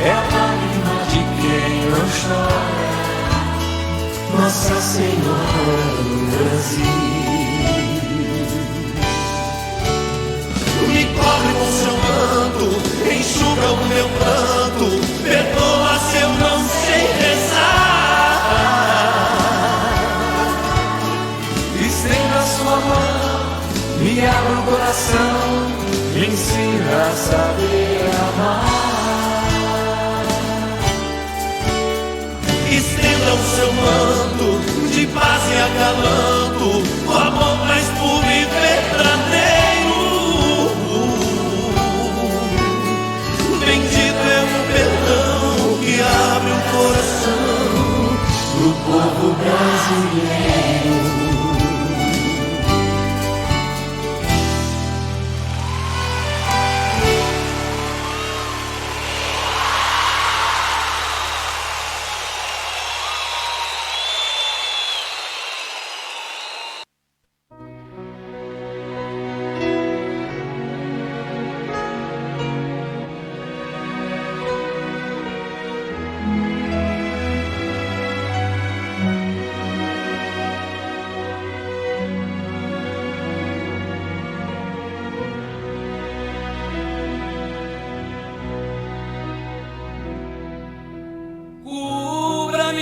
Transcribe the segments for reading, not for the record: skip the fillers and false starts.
é a lágrima de quem não chora. Nossa Senhora do Brasil, me cobre com seu manto, enxuga o meu pranto, perdoa se eu não sei rezar. Estenda sua mão, me abra o coração, me ensina a saber amar. Estenda o seu manto de paz e acalanto, o amor mais puro e verdadeiro. Bendito é o perdão que abre o coração do povo brasileiro.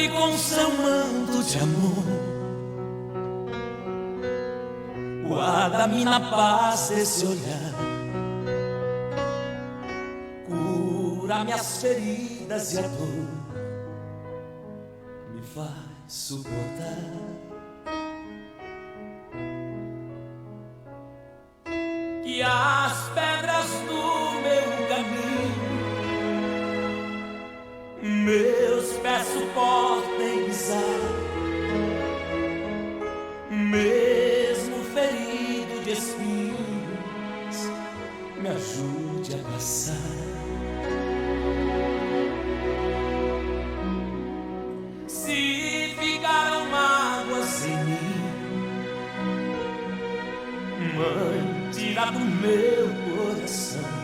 Com seu manto de amor, guarda-me na paz desse olhar, cura minhas feridas e a dor me faz suportar. Que as pedras do meu caminho meus pés suportem pisar, mesmo ferido de espinhos, me ajude a passar. Se ficaram mágoas em mim, Mãe, tira do meu coração.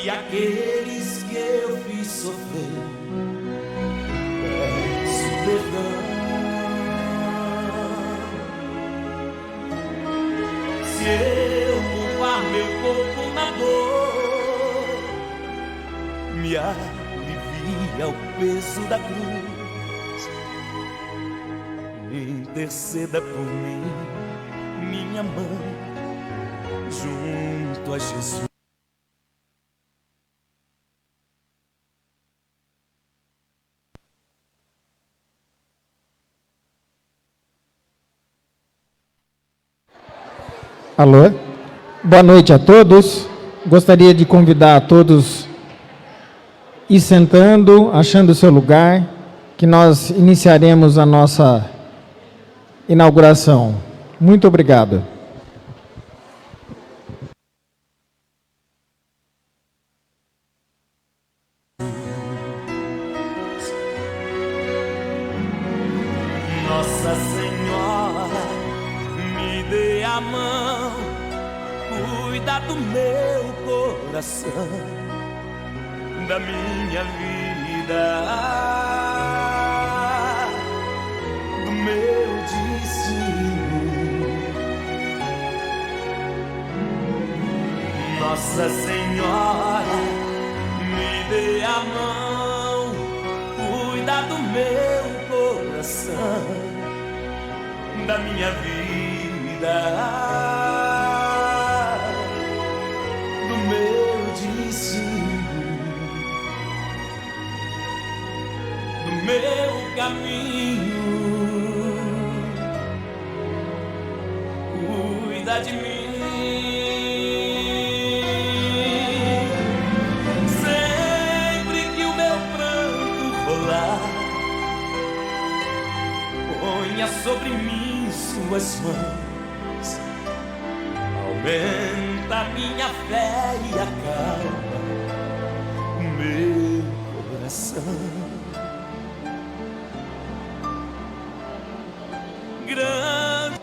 E aqueles que eu fiz sofrer, peço perdão. Se eu culpar meu corpo na dor, me alivia o peso da cruz. Interceda por mim, minha mãe, junto a Jesus. Alô, boa noite a todos. Gostaria de convidar a todos a ir sentando, achando o seu lugar, que nós iniciaremos a nossa inauguração. Muito obrigado. Nossa Senhora, me dê a mão, cuida do meu coração, da minha vida, do meu destino. Nossa Senhora, me dê a mão, cuida do meu coração, da minha vida, do meu destino, do meu caminho. Cuida de mim. Sempre que o meu pranto rolar, ponha sobre mim suas mãos, aumenta minha fé e acalma o meu coração. Grande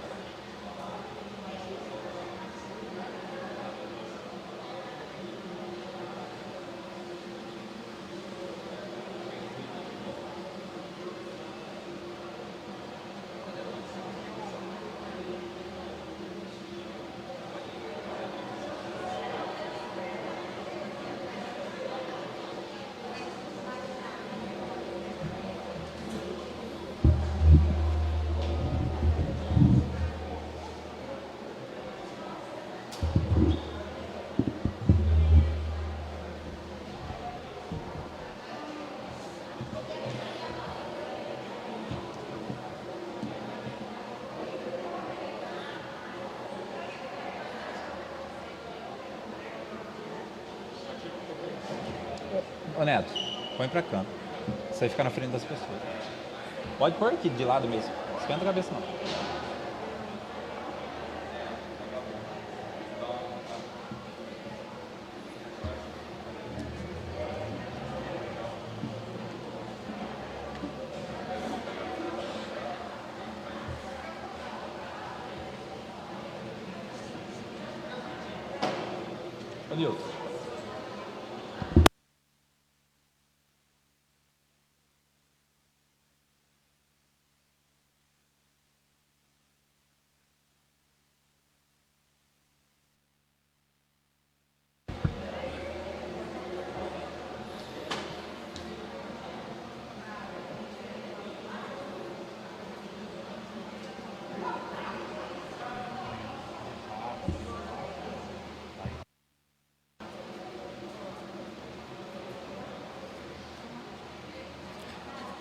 Ô Neto, põe pra cá. Você vai ficar na frente das pessoas. Pode pôr aqui, de lado mesmo. Não esquenta a cabeça não. Ô Nilton.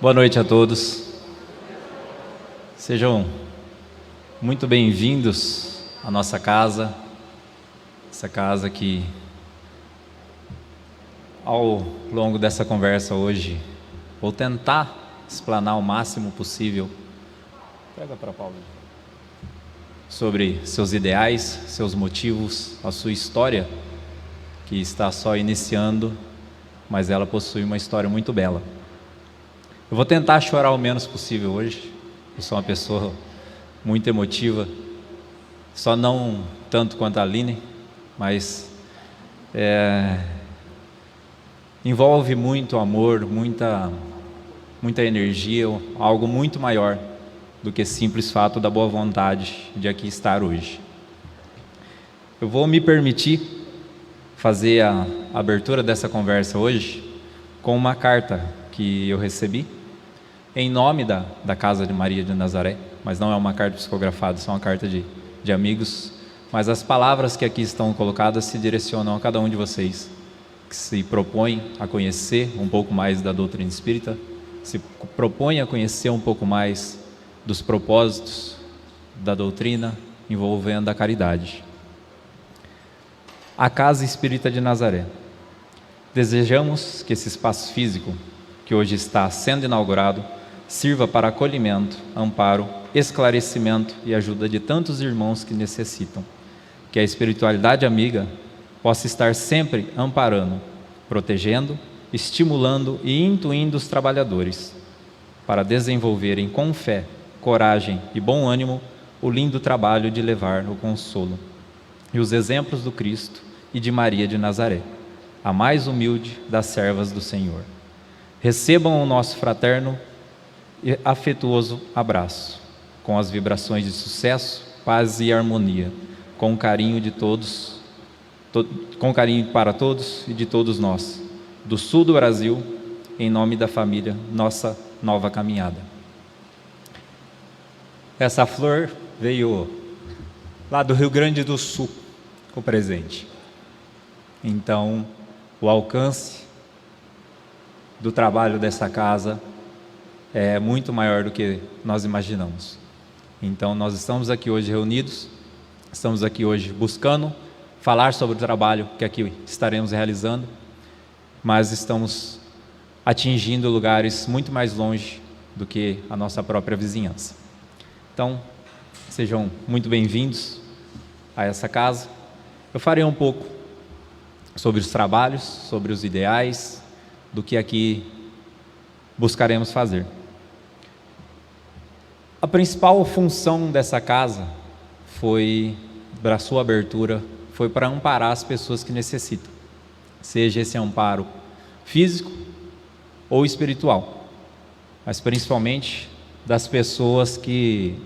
Boa noite a todos. Sejam muito bem-vindos à nossa casa, essa casa que, ao longo dessa conversa hoje, vou tentar explanar o máximo possível. Pega para Paulo. Sobre seus ideais, seus motivos, a sua história, que está só iniciando, mas ela possui uma história muito bela. Eu vou tentar chorar o menos possível hoje. Eu sou uma pessoa muito emotiva, só não tanto quanto a Aline, mas envolve muito amor, muita energia, algo muito maior do que simples fato da boa vontade de aqui estar hoje. Eu vou me permitir fazer a abertura dessa conversa hoje com uma carta que eu recebi em nome da Casa de Maria de Nazaré, mas não é uma carta psicografada, é uma carta de amigos, mas as palavras que aqui estão colocadas se direcionam a cada um de vocês que se propõem a conhecer um pouco mais da doutrina espírita, se propõem a conhecer um pouco mais dos propósitos da doutrina envolvendo a caridade. A Casa Espírita de Nazaré. Desejamos que esse espaço físico, que hoje está sendo inaugurado, sirva para acolhimento, amparo, esclarecimento e ajuda de tantos irmãos que necessitam. Que a espiritualidade amiga possa estar sempre amparando, protegendo, estimulando e intuindo os trabalhadores, para desenvolverem com fé, coragem e bom ânimo o lindo trabalho de levar o consolo e os exemplos do Cristo e de Maria de Nazaré, a mais humilde das servas do Senhor. Recebam o nosso fraterno e afetuoso abraço, com as vibrações de sucesso, paz e harmonia, com carinho de todos, com carinho para todos e de todos nós, do sul do Brasil, em nome da família Nossa Nova Caminhada. Essa flor veio lá do Rio Grande do Sul, o presente. Então, o alcance do trabalho dessa casa é muito maior do que nós imaginamos. Então nós estamos aqui hoje reunidos, estamos aqui hoje buscando falar sobre o trabalho que aqui estaremos realizando, mas estamos atingindo lugares muito mais longe do que a nossa própria vizinhança. Então, sejam muito bem-vindos a essa casa. Eu farei um pouco sobre os trabalhos, sobre os ideais, do que aqui buscaremos fazer. A principal função dessa casa foi, para sua abertura, foi para amparar as pessoas que necessitam, seja esse amparo físico ou espiritual, mas principalmente das pessoas que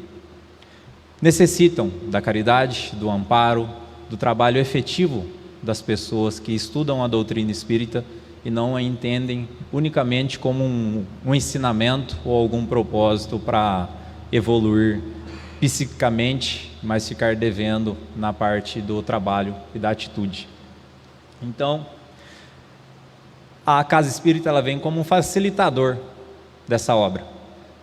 necessitam da caridade, do amparo, do trabalho efetivo das pessoas que estudam a doutrina espírita e não a entendem unicamente como um ensinamento ou algum propósito para evoluir psiquicamente, mas ficar devendo na parte do trabalho e da atitude. Então, a Casa Espírita ela vem como um facilitador dessa obra,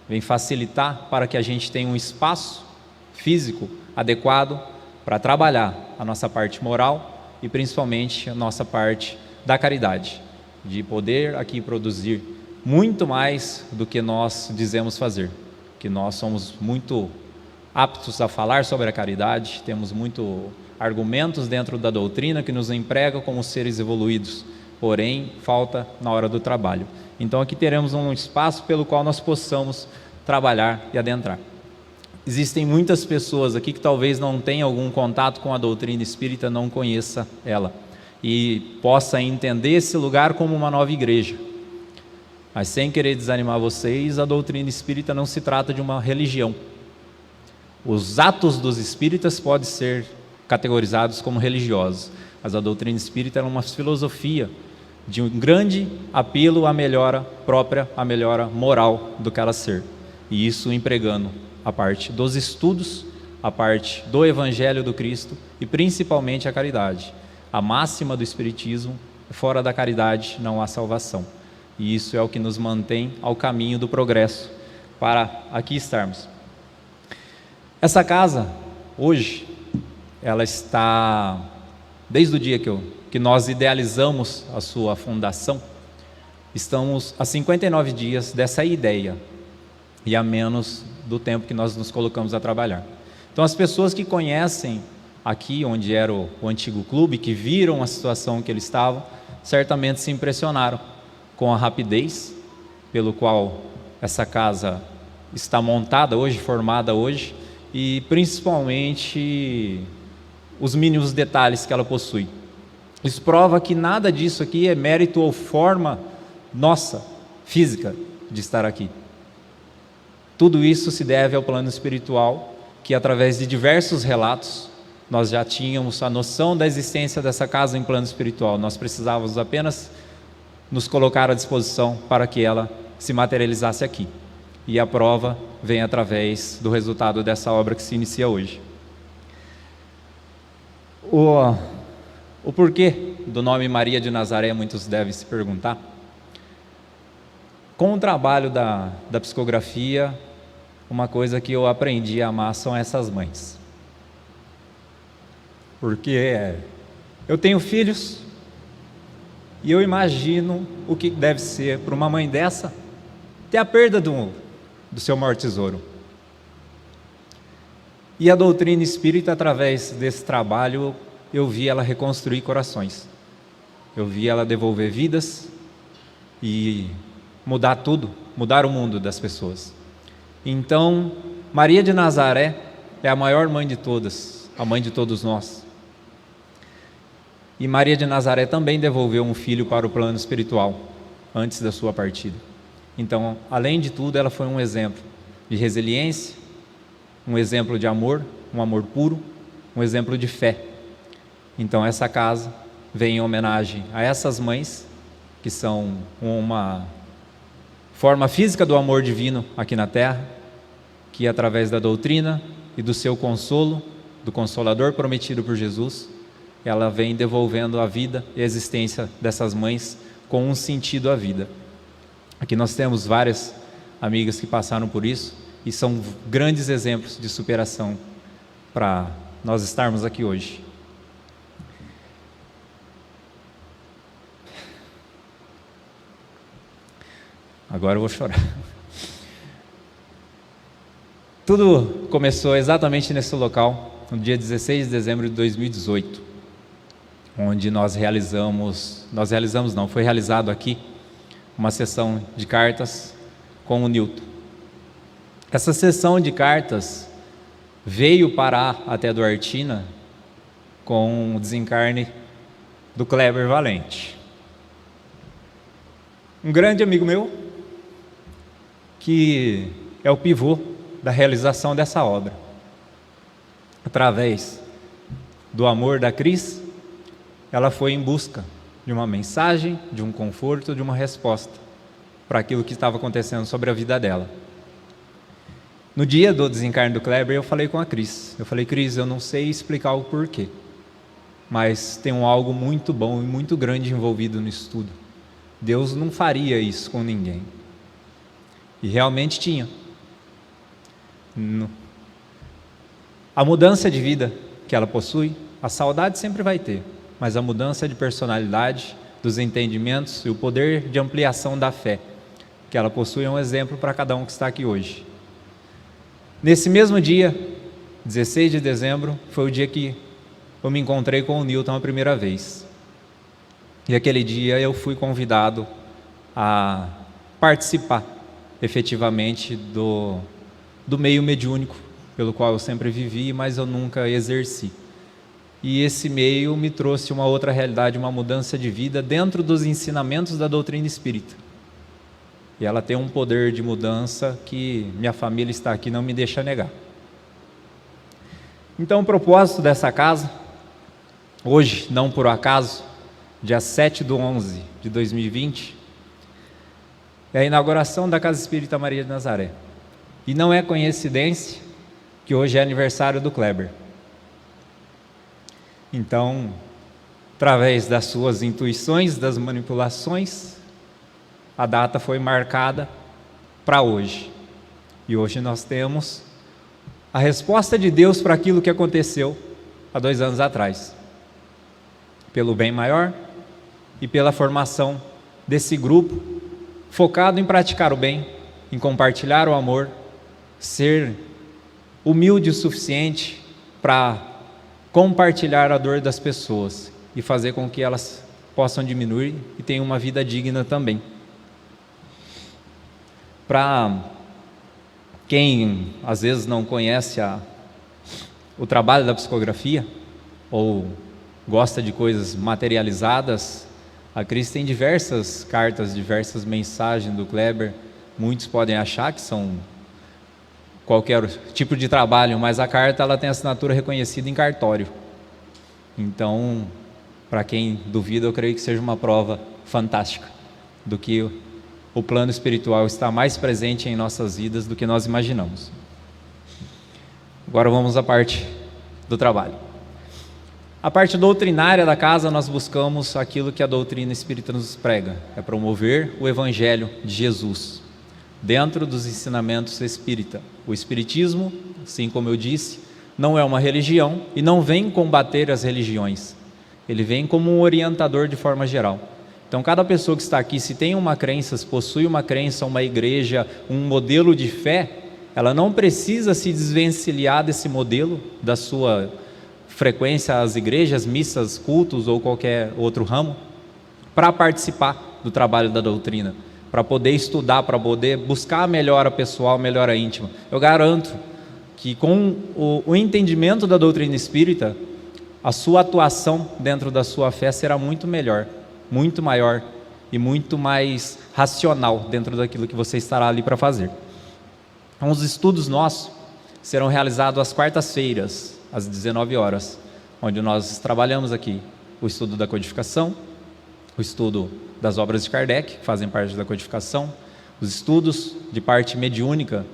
vem facilitar para que a gente tenha um espaço físico adequado para trabalhar a nossa parte moral e principalmente a nossa parte da caridade, de poder aqui produzir muito mais do que nós dizemos fazer, que nós somos muito aptos a falar sobre a caridade, temos muito argumentos dentro da doutrina que nos empregam como seres evoluídos, porém falta na hora do trabalho. Então aqui teremos um espaço pelo qual nós possamos trabalhar e adentrar. Existem muitas pessoas aqui que talvez não tenham algum contato com a doutrina espírita, não conheça ela e possa entender esse lugar como uma nova igreja. Mas sem querer desanimar vocês, a doutrina espírita não se trata de uma religião. Os atos dos espíritas podem ser categorizados como religiosos, mas a doutrina espírita é uma filosofia de um grande apelo à melhora própria, à melhora moral do cada ser. E isso empregando a parte dos estudos, a parte do Evangelho do Cristo e principalmente a caridade. A máxima do Espiritismo: fora da caridade não há salvação. E isso é o que nos mantém ao caminho do progresso para aqui estarmos. Essa casa, hoje, ela está, desde o dia que nós idealizamos a sua fundação, estamos a 59 dias dessa ideia e a menos do tempo que nós nos colocamos a trabalhar. Então as pessoas que conhecem aqui onde era o antigo clube, que viram a situação que ele estava, certamente se impressionaram com a rapidez pelo qual essa casa está montada hoje, formada hoje, e principalmente os mínimos detalhes que ela possui. Isso prova que nada disso aqui é mérito ou forma nossa, física, de estar aqui. Tudo isso se deve ao plano espiritual, que através de diversos relatos, nós já tínhamos a noção da existência dessa casa em plano espiritual. Nós precisávamos apenas nos colocar à disposição para que ela se materializasse aqui. E a prova vem através do resultado dessa obra que se inicia hoje. O porquê do nome Maria de Nazaré, muitos devem se perguntar. Com o trabalho da psicografia, uma coisa que eu aprendi a amar são essas mães. Porque eu tenho filhos e eu imagino o que deve ser para uma mãe dessa ter a perda do seu maior tesouro. E a doutrina espírita, através desse trabalho, eu vi ela reconstruir corações, eu vi ela devolver vidas e mudar tudo, mudar o mundo das pessoas. Então, Maria de Nazaré é a maior mãe de todas, a mãe de todos nós. E Maria de Nazaré também devolveu um filho para o plano espiritual, antes da sua partida. Então, além de tudo, ela foi um exemplo de resiliência, um exemplo de amor, um amor puro, um exemplo de fé. Então, essa casa vem em homenagem a essas mães, que são uma forma física do amor divino aqui na terra, que através da doutrina e do seu consolo, do Consolador prometido por Jesus, ela vem devolvendo a vida e a existência dessas mães com um sentido à vida. Aqui nós temos várias amigas que passaram por isso e são grandes exemplos de superação para nós estarmos aqui hoje. Agora eu vou chorar. Tudo começou exatamente nesse local, no dia 16 de dezembro de 2018, onde foi realizado aqui uma sessão de cartas com o Newton. Essa sessão de cartas veio parar até Duartina com o desencarne do Kleber Valente, um grande amigo meu, que é o pivô da realização dessa obra. Através do amor da Cris, ela foi em busca de uma mensagem, de um conforto, de uma resposta para aquilo que estava acontecendo sobre a vida dela. No dia do desencarne do Kleber, eu falei com a Cris. Eu falei: Cris, eu não sei explicar o porquê, mas tem algo muito bom e muito grande envolvido no estudo. Deus não faria isso com ninguém. E realmente tinha. A mudança de vida que ela possui, a saudade sempre vai ter, mas a mudança de personalidade, dos entendimentos e o poder de ampliação da fé que ela possui é um exemplo para cada um que está aqui hoje. Nesse mesmo dia, 16 de dezembro, foi o dia que eu me encontrei com o Newton a primeira vez. E aquele dia eu fui convidado a participar efetivamente do meio mediúnico, pelo qual eu sempre vivi, mas eu nunca exerci. E esse meio me trouxe uma outra realidade, uma mudança de vida dentro dos ensinamentos da doutrina espírita. E ela tem um poder de mudança que minha família está aqui não me deixa negar. Então o propósito dessa casa, hoje, não por acaso, dia 7/11 de 2020, é a inauguração da Casa Espírita Maria de Nazaré. E não é coincidência que hoje é aniversário do Kleber. Então, através das suas intuições, das manipulações, a data foi marcada para hoje. E hoje nós temos a resposta de Deus para aquilo que aconteceu há 2 anos atrás. Pelo bem maior e pela formação desse grupo focado em praticar o bem, em compartilhar o amor, ser humilde o suficiente para compartilhar a dor das pessoas e fazer com que elas possam diminuir e tenham uma vida digna também. Para quem às vezes não conhece o trabalho da psicografia ou gosta de coisas materializadas, a Cris tem diversas cartas, diversas mensagens do Kleber. Muitos podem achar que são qualquer tipo de trabalho, mas a carta ela tem assinatura reconhecida em cartório. Então, para quem duvida, eu creio que seja uma prova fantástica do que o plano espiritual está mais presente em nossas vidas do que nós imaginamos. Agora vamos à parte do trabalho. A parte doutrinária da casa, nós buscamos aquilo que a doutrina espírita nos prega, é promover o Evangelho de Jesus, dentro dos ensinamentos espírita. O espiritismo, assim como eu disse, não é uma religião e não vem combater as religiões, ele vem como um orientador de forma geral. Então cada pessoa que está aqui, se tem uma crença, se possui uma crença, uma igreja, um modelo de fé, ela não precisa se desvencilhar desse modelo, da sua frequência às igrejas, missas, cultos ou qualquer outro ramo, para participar do trabalho da doutrina, para poder estudar, para poder buscar a melhora pessoal, a melhora íntima. Eu garanto que com o entendimento da doutrina espírita, a sua atuação dentro da sua fé será muito melhor, muito maior e muito mais racional dentro daquilo que você estará ali para fazer. Então, os estudos nossos serão realizados às quartas-feiras, às 19 horas, onde nós trabalhamos aqui o estudo da codificação, o estudo das obras de Kardec, que fazem parte da codificação, os estudos de parte mediúnica,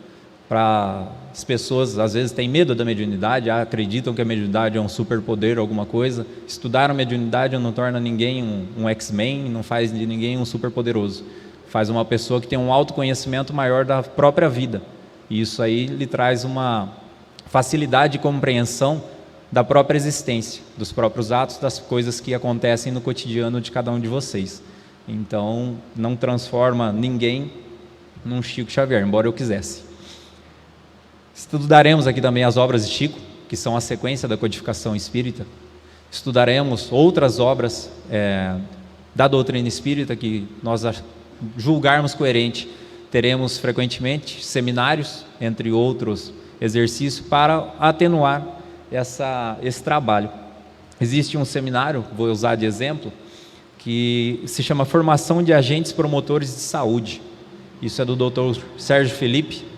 para as pessoas às vezes têm medo da mediunidade, acreditam que a mediunidade é um superpoder, alguma coisa. Estudar a mediunidade não torna ninguém um X-Men, não faz de ninguém um superpoderoso, faz uma pessoa que tem um autoconhecimento maior da própria vida, e isso aí lhe traz uma facilidade de compreensão da própria existência, dos próprios atos, das coisas que acontecem no cotidiano de cada um de vocês. Então não transforma ninguém num Chico Xavier, embora eu quisesse. Estudaremos aqui também as obras de Chico, que são a sequência da codificação espírita. Estudaremos outras obras da doutrina espírita que nós julgarmos coerente. Teremos frequentemente seminários, entre outros exercícios, para atenuar esse trabalho. Existe um seminário, vou usar de exemplo, que se chama Formação de Agentes Promotores de Saúde. Isso é do Dr. Sérgio Felipe,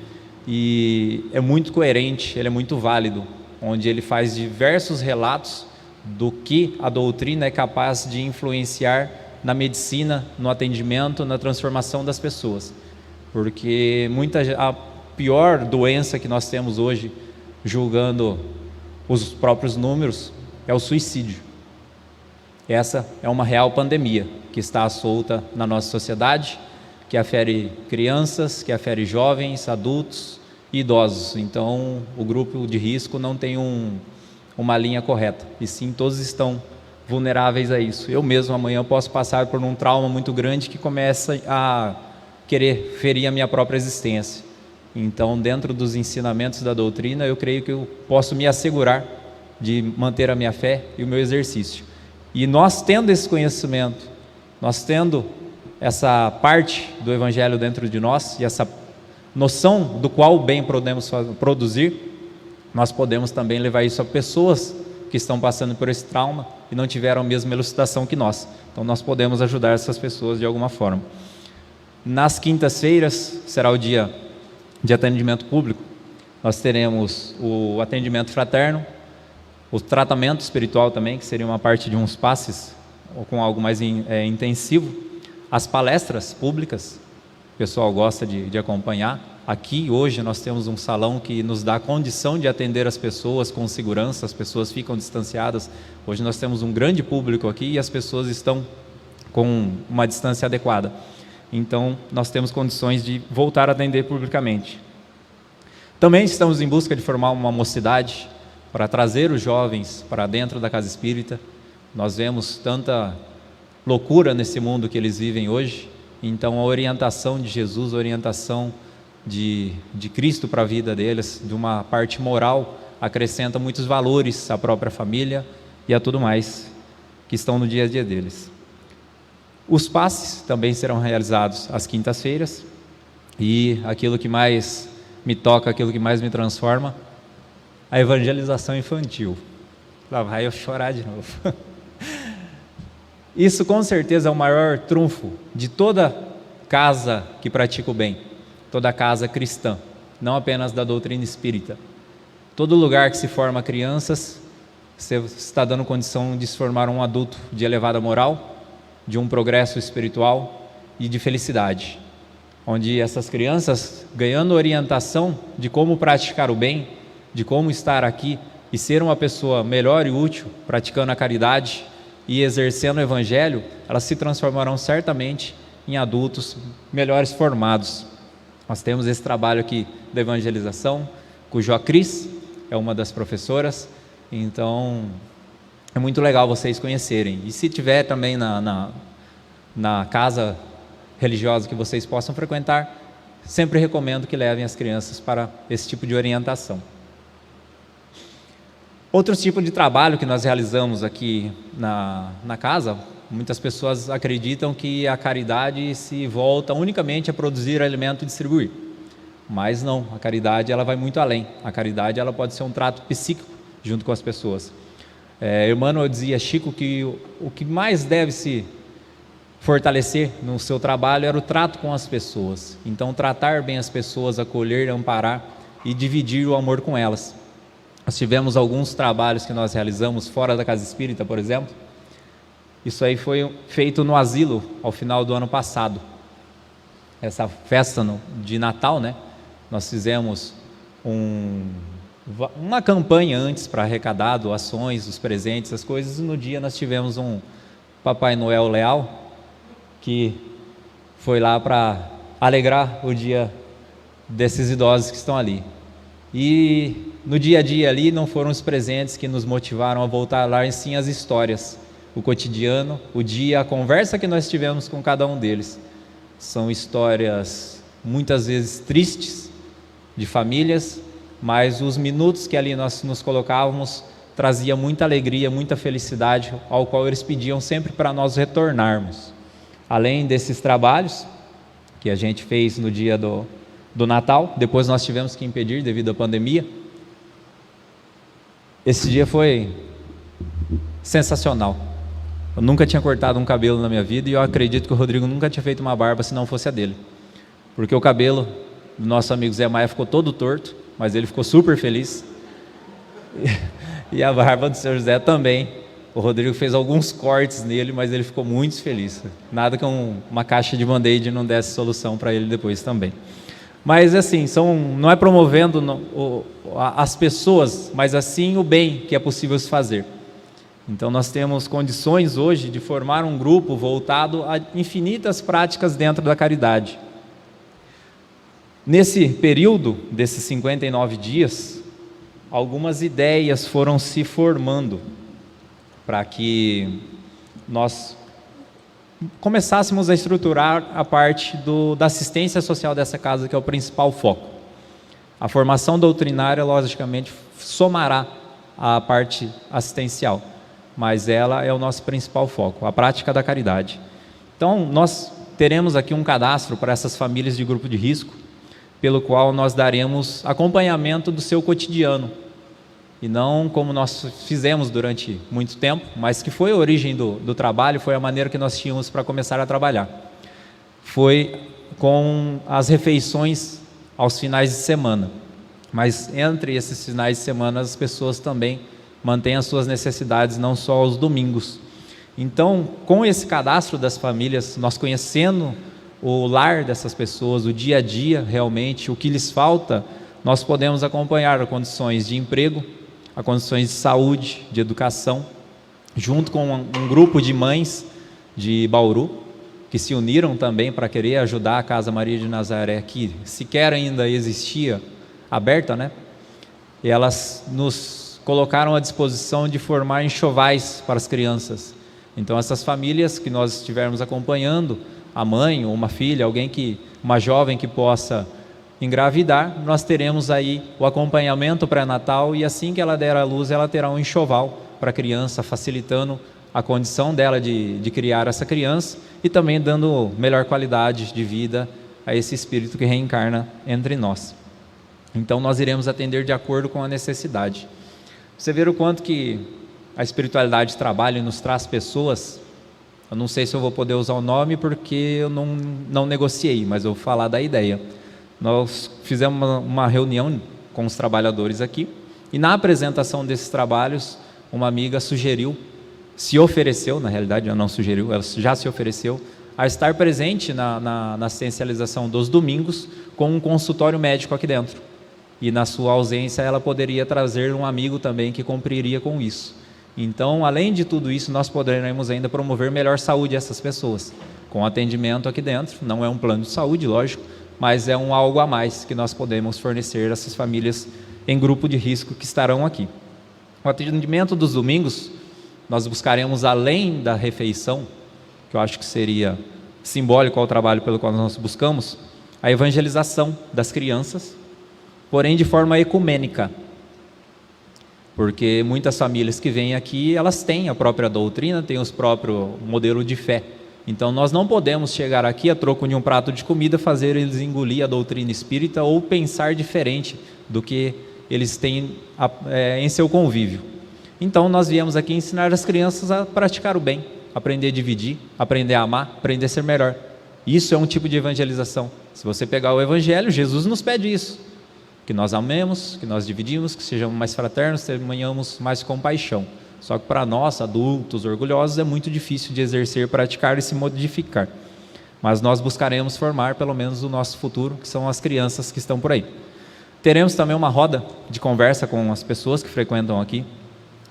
e é muito coerente, ele é muito válido, onde ele faz diversos relatos do que a doutrina é capaz de influenciar na medicina, no atendimento, na transformação das pessoas. Porque a pior doença que nós temos hoje, julgando os próprios números, é o suicídio. Essa é uma real pandemia que está solta na nossa sociedade, que afere crianças, que afere jovens, adultos e idosos. Então o grupo de risco não tem uma linha correta, e sim todos estão vulneráveis a isso. Eu mesmo amanhã posso passar por um trauma muito grande que começa a querer ferir a minha própria existência. Então, dentro dos ensinamentos da doutrina, eu creio que eu posso me assegurar de manter a minha fé e o meu exercício. E nós tendo esse conhecimento, nós tendo essa parte do Evangelho dentro de nós e essa noção do qual bem podemos produzir, nós podemos também levar isso a pessoas que estão passando por esse trauma e não tiveram a mesma elucidação que nós. Então nós podemos ajudar essas pessoas de alguma forma. Nas quintas-feiras será o dia de atendimento público. Nós teremos o atendimento fraterno, o tratamento espiritual também, que seria uma parte de uns passes ou com algo mais intensivo, as palestras públicas, o pessoal gosta de acompanhar. Aqui hoje nós temos um salão que nos dá a condição de atender as pessoas com segurança, as pessoas ficam distanciadas. Hoje nós temos um grande público aqui e as pessoas estão com uma distância adequada. Então nós temos condições de voltar a atender publicamente. Também estamos em busca de formar uma mocidade para trazer os jovens para dentro da casa espírita. Nós vemos tanta loucura nesse mundo que eles vivem hoje, então a orientação de Jesus, a orientação de Cristo para a vida deles, de uma parte moral, acrescenta muitos valores à própria família e a tudo mais que estão no dia a dia deles. Os passes também serão realizados às quintas-feiras, e aquilo que mais me toca, aquilo que mais me transforma, a evangelização infantil. Lá vai eu chorar de novo. Isso com certeza é o maior trunfo de toda casa que pratica o bem, toda casa cristã, não apenas da doutrina espírita. Todo lugar que se forma crianças, você está dando condição de se formar um adulto de elevada moral, de um progresso espiritual e de felicidade, onde essas crianças, ganhando orientação de como praticar o bem, de como estar aqui e ser uma pessoa melhor e útil, praticando a caridade e exercendo o Evangelho, elas se transformarão certamente em adultos melhores formados. Nós temos esse trabalho aqui da evangelização, cujo a Cris é uma das professoras, então é muito legal vocês conhecerem. E se tiver também na casa religiosa que vocês possam frequentar, sempre recomendo que levem as crianças para esse tipo de orientação. Outro tipo de trabalho que nós realizamos aqui na casa, muitas pessoas acreditam que a caridade se volta unicamente a produzir alimento e distribuir, mas não, a caridade ela vai muito além. A caridade ela pode ser um trato psíquico junto com as pessoas. Emmanuel dizia, Chico, que o que mais deve se fortalecer no seu trabalho era o trato com as pessoas. Então tratar bem as pessoas, acolher, amparar e dividir o amor com elas. Nós tivemos alguns trabalhos que nós realizamos fora da casa espírita, por exemplo. Isso aí foi feito no asilo ao final do ano passado. Essa festa de Natal, né? Nós fizemos uma campanha antes para arrecadar doações, os presentes, as coisas, e no dia nós tivemos um Papai Noel leal, que foi lá para alegrar o dia desses idosos que estão ali. E no dia a dia ali não foram os presentes que nos motivaram a voltar lá, e sim as histórias, o cotidiano, o dia, a conversa que nós tivemos com cada um deles. São histórias muitas vezes tristes, de famílias, mas os minutos que ali nós nos colocávamos trazia muita alegria, muita felicidade, ao qual eles pediam sempre para nós retornarmos. Além desses trabalhos que a gente fez no dia do Natal, depois nós tivemos que impedir devido à pandemia. Esse dia foi sensacional. Eu nunca tinha cortado um cabelo na minha vida, e eu acredito que o Rodrigo nunca tinha feito uma barba se não fosse a dele, porque o cabelo do nosso amigo Zé Maia ficou todo torto, mas ele ficou super feliz, e a barba do seu José também. O Rodrigo fez alguns cortes nele, mas ele ficou muito feliz. Nada que uma caixa de band-aid não desse solução para ele depois também. Mas assim, não é promovendo as pessoas, mas assim o bem que é possível se fazer. Então nós temos condições hoje de formar um grupo voltado a infinitas práticas dentro da caridade. Nesse período, desses 59 dias, algumas ideias foram se formando. para que nós começássemos a estruturar a parte da assistência social dessa casa, que é o principal foco. A formação doutrinária, logicamente, somará à parte assistencial, mas ela é o nosso principal foco, a prática da caridade. Então, nós teremos aqui um cadastro para essas famílias de grupo de risco, pelo qual nós daremos acompanhamento do seu cotidiano, e não como nós fizemos durante muito tempo, mas que foi a origem do trabalho, foi a maneira que nós tínhamos para começar a trabalhar. Foi com as refeições aos finais de semana, mas entre esses finais de semana as pessoas também mantêm as suas necessidades, não só aos domingos. Então, com esse cadastro das famílias, nós conhecendo o lar dessas pessoas, o dia a dia realmente, o que lhes falta, nós podemos acompanhar as condições de emprego, as condições de saúde, de educação, junto com um grupo de mães de Bauru, que se uniram também para querer ajudar a Casa Maria de Nazaré, que sequer ainda existia aberta, né? E elas nos colocaram à disposição de formar enxovais para as crianças. Então, essas famílias que nós estivermos acompanhando, a mãe ou uma filha, uma jovem que possa engravidar, nós teremos aí o acompanhamento pré-natal, e assim que ela der à luz, ela terá um enxoval para a criança, facilitando a condição dela de criar essa criança e também dando melhor qualidade de vida a esse espírito que reencarna entre nós. Então, nós iremos atender de acordo com a necessidade. Você vê o quanto que a espiritualidade trabalha e nos traz pessoas. Eu não sei se eu vou poder usar o nome porque eu não negociei, mas eu vou falar da ideia. Nós fizemos uma reunião com os trabalhadores aqui, e na apresentação desses trabalhos, uma amiga se ofereceu, na realidade ela não sugeriu, ela já se ofereceu, a estar presente na assistencialização dos domingos com um consultório médico aqui dentro. E na sua ausência ela poderia trazer um amigo também que cumpriria com isso. Então, além de tudo isso, nós poderemos ainda promover melhor saúde a essas pessoas, com atendimento aqui dentro. Não é um plano de saúde, lógico, mas é algo a mais que nós podemos fornecer a essas famílias em grupo de risco que estarão aqui. O atendimento dos domingos, nós buscaremos, além da refeição, que eu acho que seria simbólico ao trabalho pelo qual nós buscamos, a evangelização das crianças, porém de forma ecumênica, porque muitas famílias que vêm aqui, elas têm a própria doutrina, têm os próprios modelos de fé. Então, nós não podemos chegar aqui a troco de um prato de comida, fazer eles engolir a doutrina espírita ou pensar diferente do que eles têm em seu convívio. Então, nós viemos aqui ensinar as crianças a praticar o bem, aprender a dividir, aprender a amar, aprender a ser melhor. Isso é um tipo de evangelização. Se você pegar o Evangelho, Jesus nos pede isso, que nós amemos, que nós dividimos, que sejamos mais fraternos, tenhamos mais compaixão. Só que para nós, adultos, orgulhosos, é muito difícil de exercer, praticar e se modificar. Mas nós buscaremos formar pelo menos o nosso futuro, que são as crianças que estão por aí. Teremos também uma roda de conversa com as pessoas que frequentam aqui.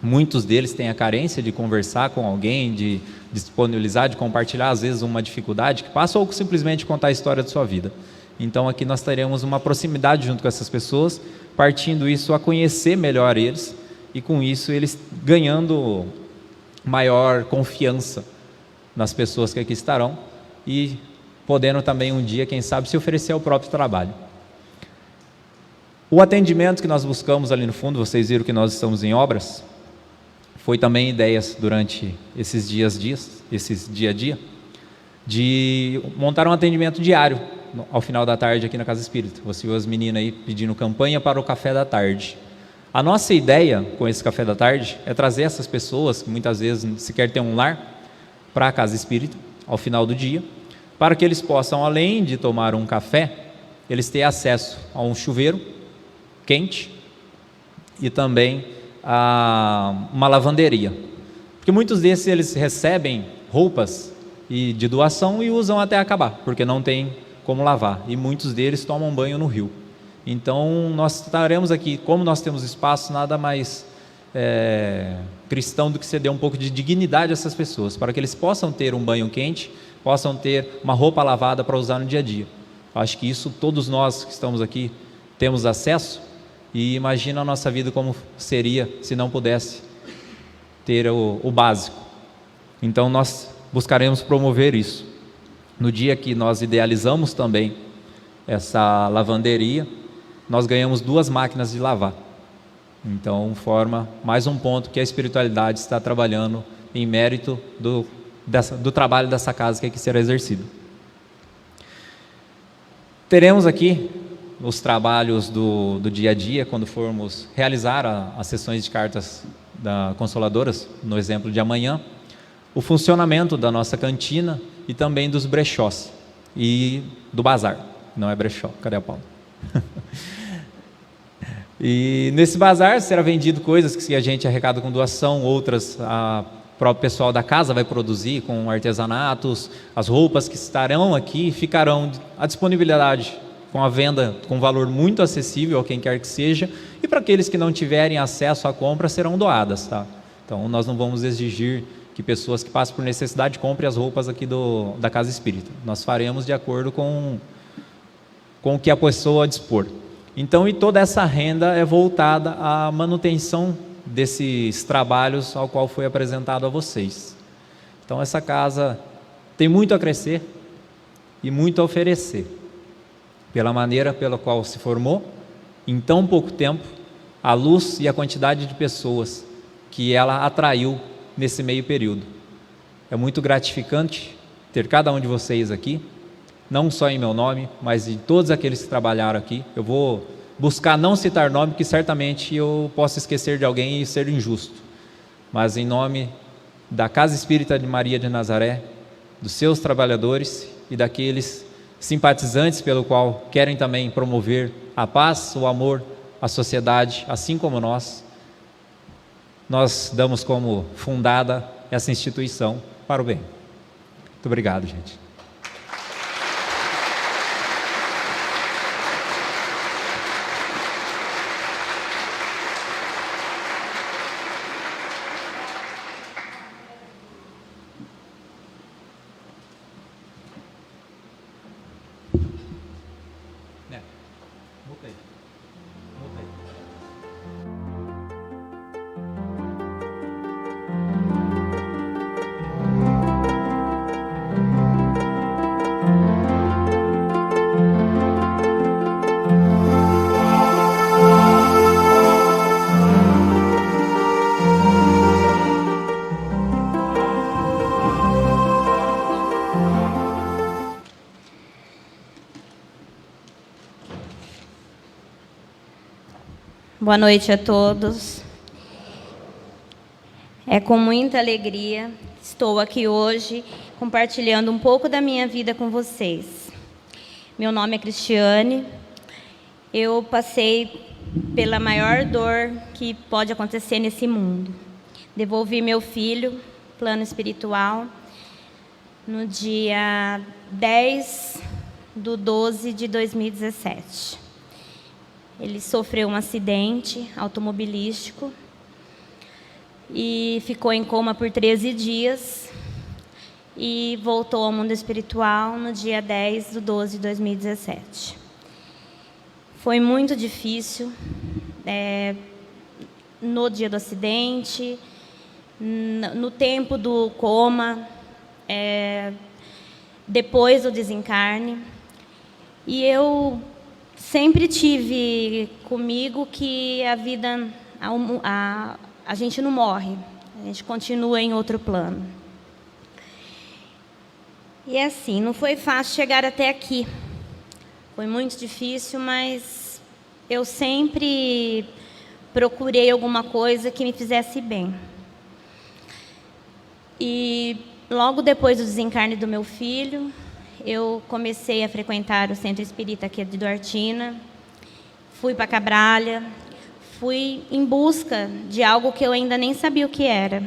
Muitos deles têm a carência de conversar com alguém, de disponibilizar, de compartilhar às vezes uma dificuldade que passa, ou simplesmente contar a história de sua vida. Então aqui nós teremos uma proximidade junto com essas pessoas, partindo isso a conhecer melhor eles, e com isso eles ganhando maior confiança nas pessoas que aqui estarão, e podendo também um dia, quem sabe, se oferecer ao próprio trabalho. O atendimento que nós buscamos ali no fundo, vocês viram que nós estamos em obras, foi também ideias durante esses dia a dia, de montar um atendimento diário ao final da tarde aqui na Casa Espírita. Você viu as meninas aí pedindo campanha para o café da tarde. A nossa ideia com esse café da tarde é trazer essas pessoas, que muitas vezes sequer têm um lar, para a Casa Espírita, ao final do dia, para que eles possam, além de tomar um café, eles tenham acesso a um chuveiro quente e também a uma lavanderia. Porque muitos desses eles recebem roupas de doação e usam até acabar, porque não tem como lavar, e muitos deles tomam banho no rio. Então nós estaremos aqui, como nós temos espaço, nada mais cristão do que ceder um pouco de dignidade a essas pessoas, para que eles possam ter um banho quente, possam ter uma roupa lavada para usar no dia a dia. Acho que isso todos nós que estamos aqui temos acesso, e imagina a nossa vida como seria se não pudesse ter o básico. Então nós buscaremos promover isso. No dia que nós idealizamos também essa lavanderia, nós ganhamos 2 máquinas de lavar. Então forma mais um ponto que a espiritualidade está trabalhando em mérito do trabalho dessa casa que aqui será exercido. Teremos aqui os trabalhos do dia a dia, quando formos realizar as sessões de cartas consoladoras, no exemplo de amanhã, o funcionamento da nossa cantina e também dos brechós e do bazar. Não é brechó, cadê a Paula? E nesse bazar será vendido coisas que a gente arrecada com doação, outras a próprio pessoal da casa vai produzir com artesanatos, as roupas que estarão aqui ficarão à disponibilidade com a venda com valor muito acessível a quem quer que seja, e para aqueles que não tiverem acesso à compra serão doadas, tá? Então nós não vamos exigir que pessoas que passam por necessidade comprem as roupas aqui da Casa Espírita. Nós faremos de acordo com o que a pessoa dispor. Então, e toda essa renda é voltada à manutenção desses trabalhos ao qual foi apresentado a vocês. Então, essa casa tem muito a crescer e muito a oferecer, pela maneira pela qual se formou, em tão pouco tempo, a luz e a quantidade de pessoas que ela atraiu nesse meio período. É muito gratificante ter cada um de vocês aqui, não só em meu nome, mas de todos aqueles que trabalharam aqui. Eu vou buscar não citar nome, porque certamente eu posso esquecer de alguém e ser injusto, mas em nome da Casa Espírita de Maria de Nazaré, dos seus trabalhadores e daqueles simpatizantes pelo qual querem também promover a paz, o amor, a sociedade, assim como nós damos como fundada essa instituição para o bem. Muito obrigado, gente. Boa noite a todos. É com muita alegria estou aqui hoje compartilhando um pouco da minha vida com vocês. Meu nome é Cristiane. Eu passei pela maior dor que pode acontecer nesse mundo. Devolvi meu filho, plano espiritual, no dia 10/12 de 2017. Ele sofreu um acidente automobilístico e ficou em coma por 13 dias e voltou ao mundo espiritual no dia 10/12 de 2017. Foi muito difícil, no dia do acidente, no tempo do coma, depois do desencarne. E eu sempre tive comigo que a vida, a gente não morre, a gente continua em outro plano. E assim, não foi fácil chegar até aqui. Foi muito difícil, mas eu sempre procurei alguma coisa que me fizesse bem. E logo depois do desencarne do meu filho, eu comecei a frequentar o Centro Espírita aqui de Duartina, fui para Cabralha, fui em busca de algo que eu ainda nem sabia o que era.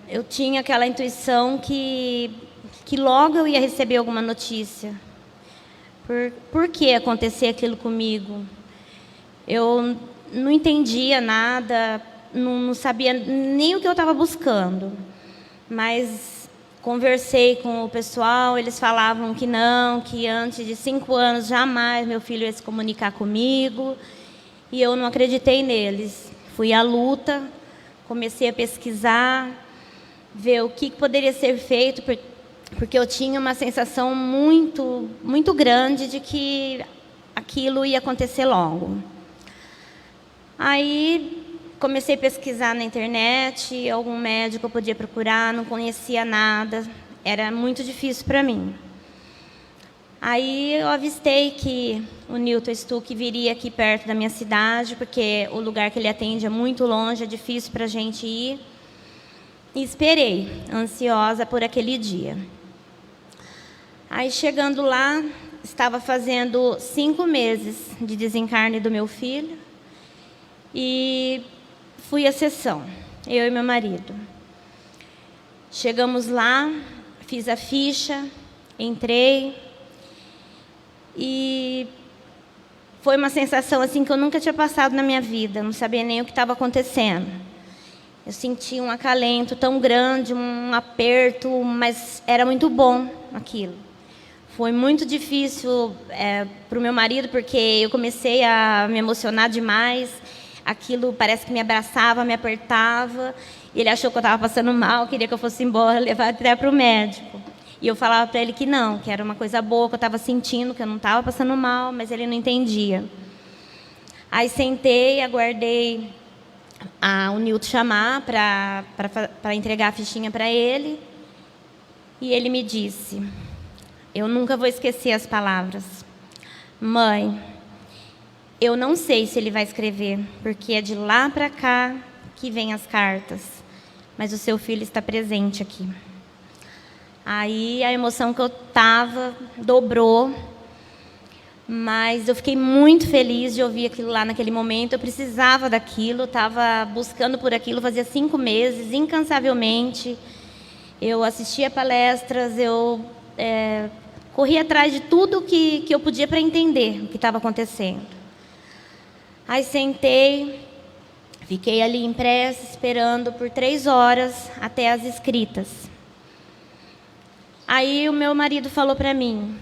Eu tinha aquela intuição que logo eu ia receber alguma notícia. Por que acontecer aquilo comigo? Eu não entendia nada, não sabia nem o que eu estava buscando, mas conversei com o pessoal, eles falavam que não, que antes de 5 anos jamais meu filho ia se comunicar comigo, e eu não acreditei neles. fui à luta, comecei a pesquisar, ver o que poderia ser feito, porque eu tinha uma sensação muito, muito grande de que aquilo ia acontecer logo. Aí comecei a pesquisar na internet, algum médico eu podia procurar, não conhecia nada, era muito difícil para mim. Aí eu avistei que o Newton Stuck viria aqui perto da minha cidade, porque o lugar que ele atende é muito longe, é difícil para a gente ir. E esperei, ansiosa por aquele dia. Aí, chegando lá, estava fazendo 5 meses de desencarne do meu filho. E fui à sessão, eu e meu marido. Chegamos lá, fiz a ficha, entrei. E foi uma sensação assim que eu nunca tinha passado na minha vida, não sabia nem o que estava acontecendo. Eu senti um acalento tão grande, um aperto, mas era muito bom aquilo. Foi muito difícil para o meu marido, porque eu comecei a me emocionar demais. Aquilo parece que me abraçava, me apertava. Ele achou que eu estava passando mal, queria que eu fosse embora, levar até para o médico. E eu falava para ele que não, que era uma coisa boa, que eu estava sentindo, que eu não estava passando mal, mas ele não entendia. Aí sentei, aguardei o Newton chamar para entregar a fichinha para ele. E ele me disse, eu nunca vou esquecer as palavras: mãe, eu não sei se ele vai escrever, porque é de lá para cá que vem as cartas, mas o seu filho está presente aqui. Aí a emoção que eu estava dobrou, mas eu fiquei muito feliz de ouvir aquilo lá naquele momento. Eu precisava daquilo, estava buscando por aquilo, fazia 5 meses, incansavelmente. Eu assistia palestras, eu corri atrás de tudo que eu podia para entender o que estava acontecendo. Aí sentei, fiquei ali em prece, esperando por 3 horas até as escritas. Aí o meu marido falou para mim,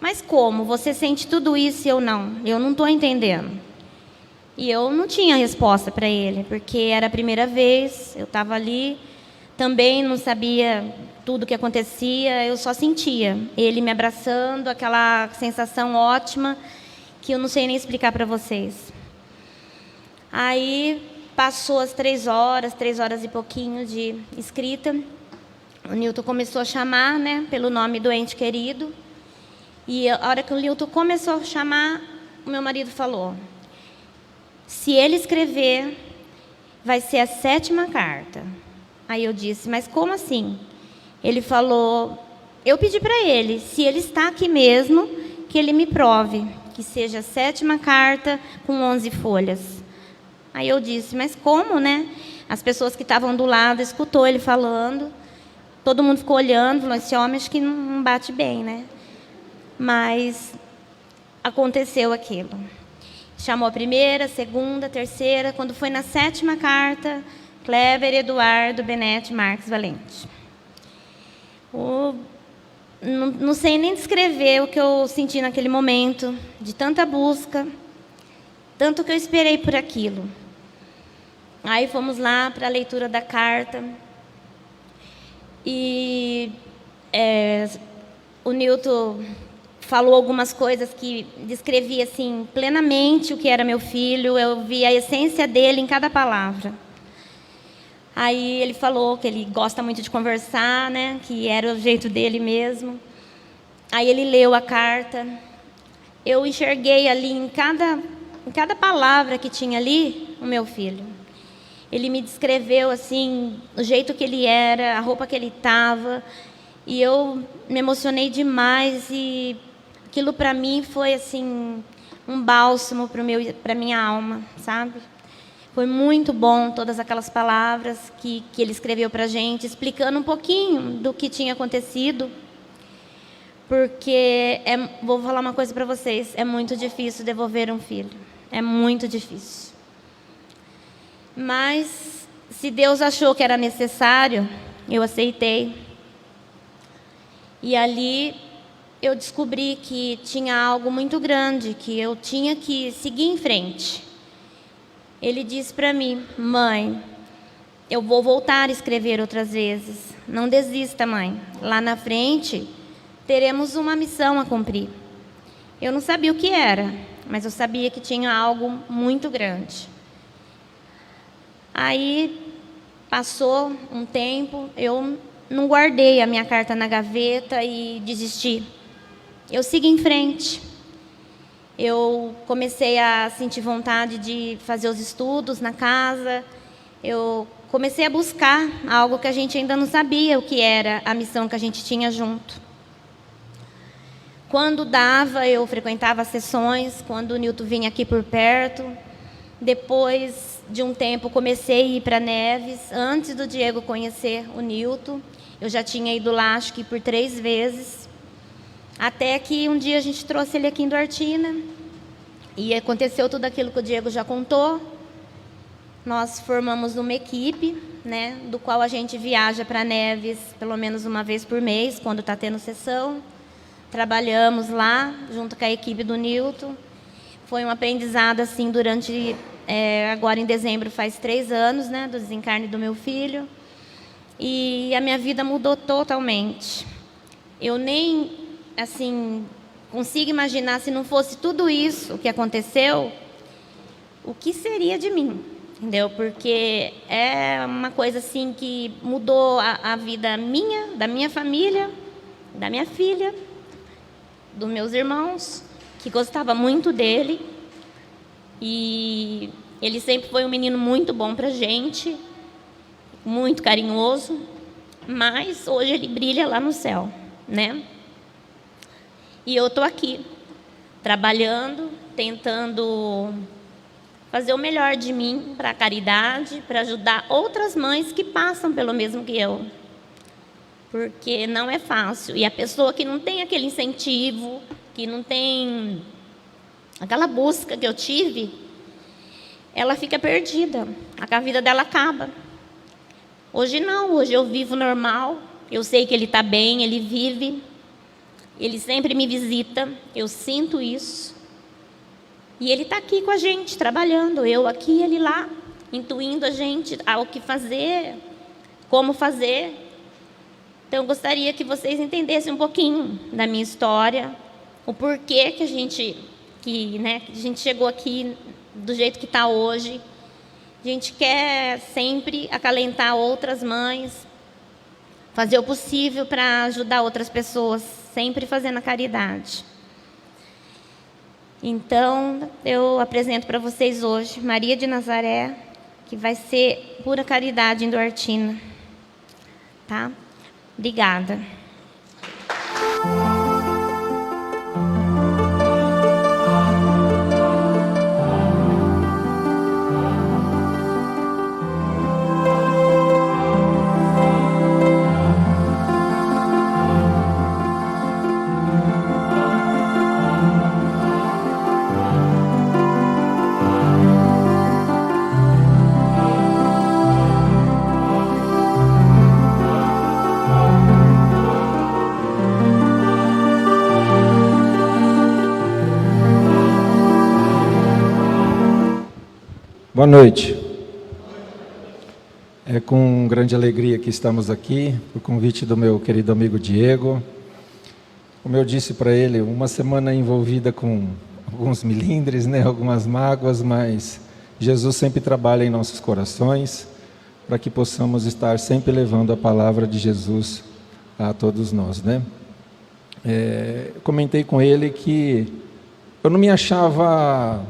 mas como? Você sente tudo isso e eu não? Eu não estou entendendo. E eu não tinha resposta para ele, porque era a primeira vez, eu estava ali, também não sabia tudo o que acontecia, eu só sentia ele me abraçando, aquela sensação ótima, que eu não sei nem explicar para vocês. Aí passou as 3 horas e pouquinho de escrita. O Newton começou a chamar, né, pelo nome do ente querido. E a hora que o Newton começou a chamar, o meu marido falou, se ele escrever, vai ser a 7ª carta. Aí eu disse, mas como assim? Ele falou, eu pedi para ele, se ele está aqui mesmo, que ele me prove, que seja a 7ª carta com 11 folhas. Aí eu disse, mas como, né? As pessoas que estavam do lado escutou ele falando. Todo mundo ficou olhando, falou, esse homem acho que não bate bem, né? Mas aconteceu aquilo. Chamou a 1ª, 2ª, 3ª. Quando foi na 7ª carta, Kleber Eduardo Benete Marques Valente. Não sei nem descrever o que eu senti naquele momento, de tanta busca, tanto que eu esperei por aquilo. Aí fomos lá para a leitura da carta. E o Newton falou algumas coisas que descrevia assim, plenamente o que era meu filho. Eu vi a essência dele em cada palavra. Aí ele falou que ele gosta muito de conversar, né? Que era o jeito dele mesmo. Aí ele leu a carta. Eu enxerguei ali em cada palavra que tinha ali o meu filho. Ele me descreveu assim, o jeito que ele era, a roupa que ele estava, e eu me emocionei demais, e aquilo para mim foi assim um bálsamo para minha alma, sabe? Foi muito bom todas aquelas palavras que ele escreveu para a gente, explicando um pouquinho do que tinha acontecido, porque vou falar uma coisa para vocês, é muito difícil devolver um filho, é muito difícil. Mas, se Deus achou que era necessário, eu aceitei. E ali eu descobri que tinha algo muito grande, que eu tinha que seguir em frente. Ele disse para mim: mãe, eu vou voltar a escrever outras vezes. Não desista, mãe. Lá na frente, teremos uma missão a cumprir. Eu não sabia o que era, mas eu sabia que tinha algo muito grande. Aí, passou um tempo, eu não guardei a minha carta na gaveta e desisti. Eu segui em frente. Eu comecei a sentir vontade de fazer os estudos na casa. Eu comecei a buscar algo que a gente ainda não sabia o que era a missão que a gente tinha junto. Quando dava, eu frequentava as sessões, quando o Nilton vinha aqui por perto. Depois de um tempo, comecei a ir para Neves. Antes do Diego conhecer o Nilton, eu já tinha ido lá, acho que por 3 vezes. Até que um dia a gente trouxe ele aqui em Duartina. E aconteceu tudo aquilo que o Diego já contou. Nós formamos uma equipe, né, do qual a gente viaja para Neves pelo menos uma vez por mês, quando está tendo sessão. Trabalhamos lá, junto com a equipe do Nilton. Foi um aprendizado, assim, durante... agora em dezembro faz 3 anos, né, do desencarne do meu filho. E a minha vida mudou totalmente. Eu nem, assim, consigo imaginar, se não fosse tudo isso que aconteceu, o que seria de mim. Entendeu? Porque é uma coisa assim que mudou a vida minha, da minha família, da minha filha, dos meus irmãos, que gostava muito dele. E ele sempre foi um menino muito bom pra gente, muito carinhoso, mas hoje ele brilha lá no céu, né? E eu tô aqui, trabalhando, tentando fazer o melhor de mim para a caridade, para ajudar outras mães que passam pelo mesmo que eu. Porque não é fácil. E a pessoa que não tem aquele incentivo, que não tem aquela busca que eu tive, ela fica perdida. A vida dela acaba. Hoje não, hoje eu vivo normal. Eu sei que ele está bem, ele vive. Ele sempre me visita, eu sinto isso. E ele está aqui com a gente, trabalhando, eu aqui, ele lá, intuindo a gente ao que fazer, como fazer. Então, eu gostaria que vocês entendessem um pouquinho da minha história, o porquê que a gente chegou aqui do jeito que está hoje. A gente quer sempre acalentar outras mães, fazer o possível para ajudar outras pessoas, sempre fazendo a caridade. Então, eu apresento para vocês hoje Maria de Nazaré, que vai ser pura caridade em Duartina. Tá? Obrigada. Boa noite. É com grande alegria que estamos aqui, por convite do meu querido amigo Diego. Como eu disse para ele, uma semana envolvida com alguns milindres, né, algumas mágoas, mas Jesus sempre trabalha em nossos corações para que possamos estar sempre levando a palavra de Jesus a todos nós, né? Comentei com ele que eu não me achava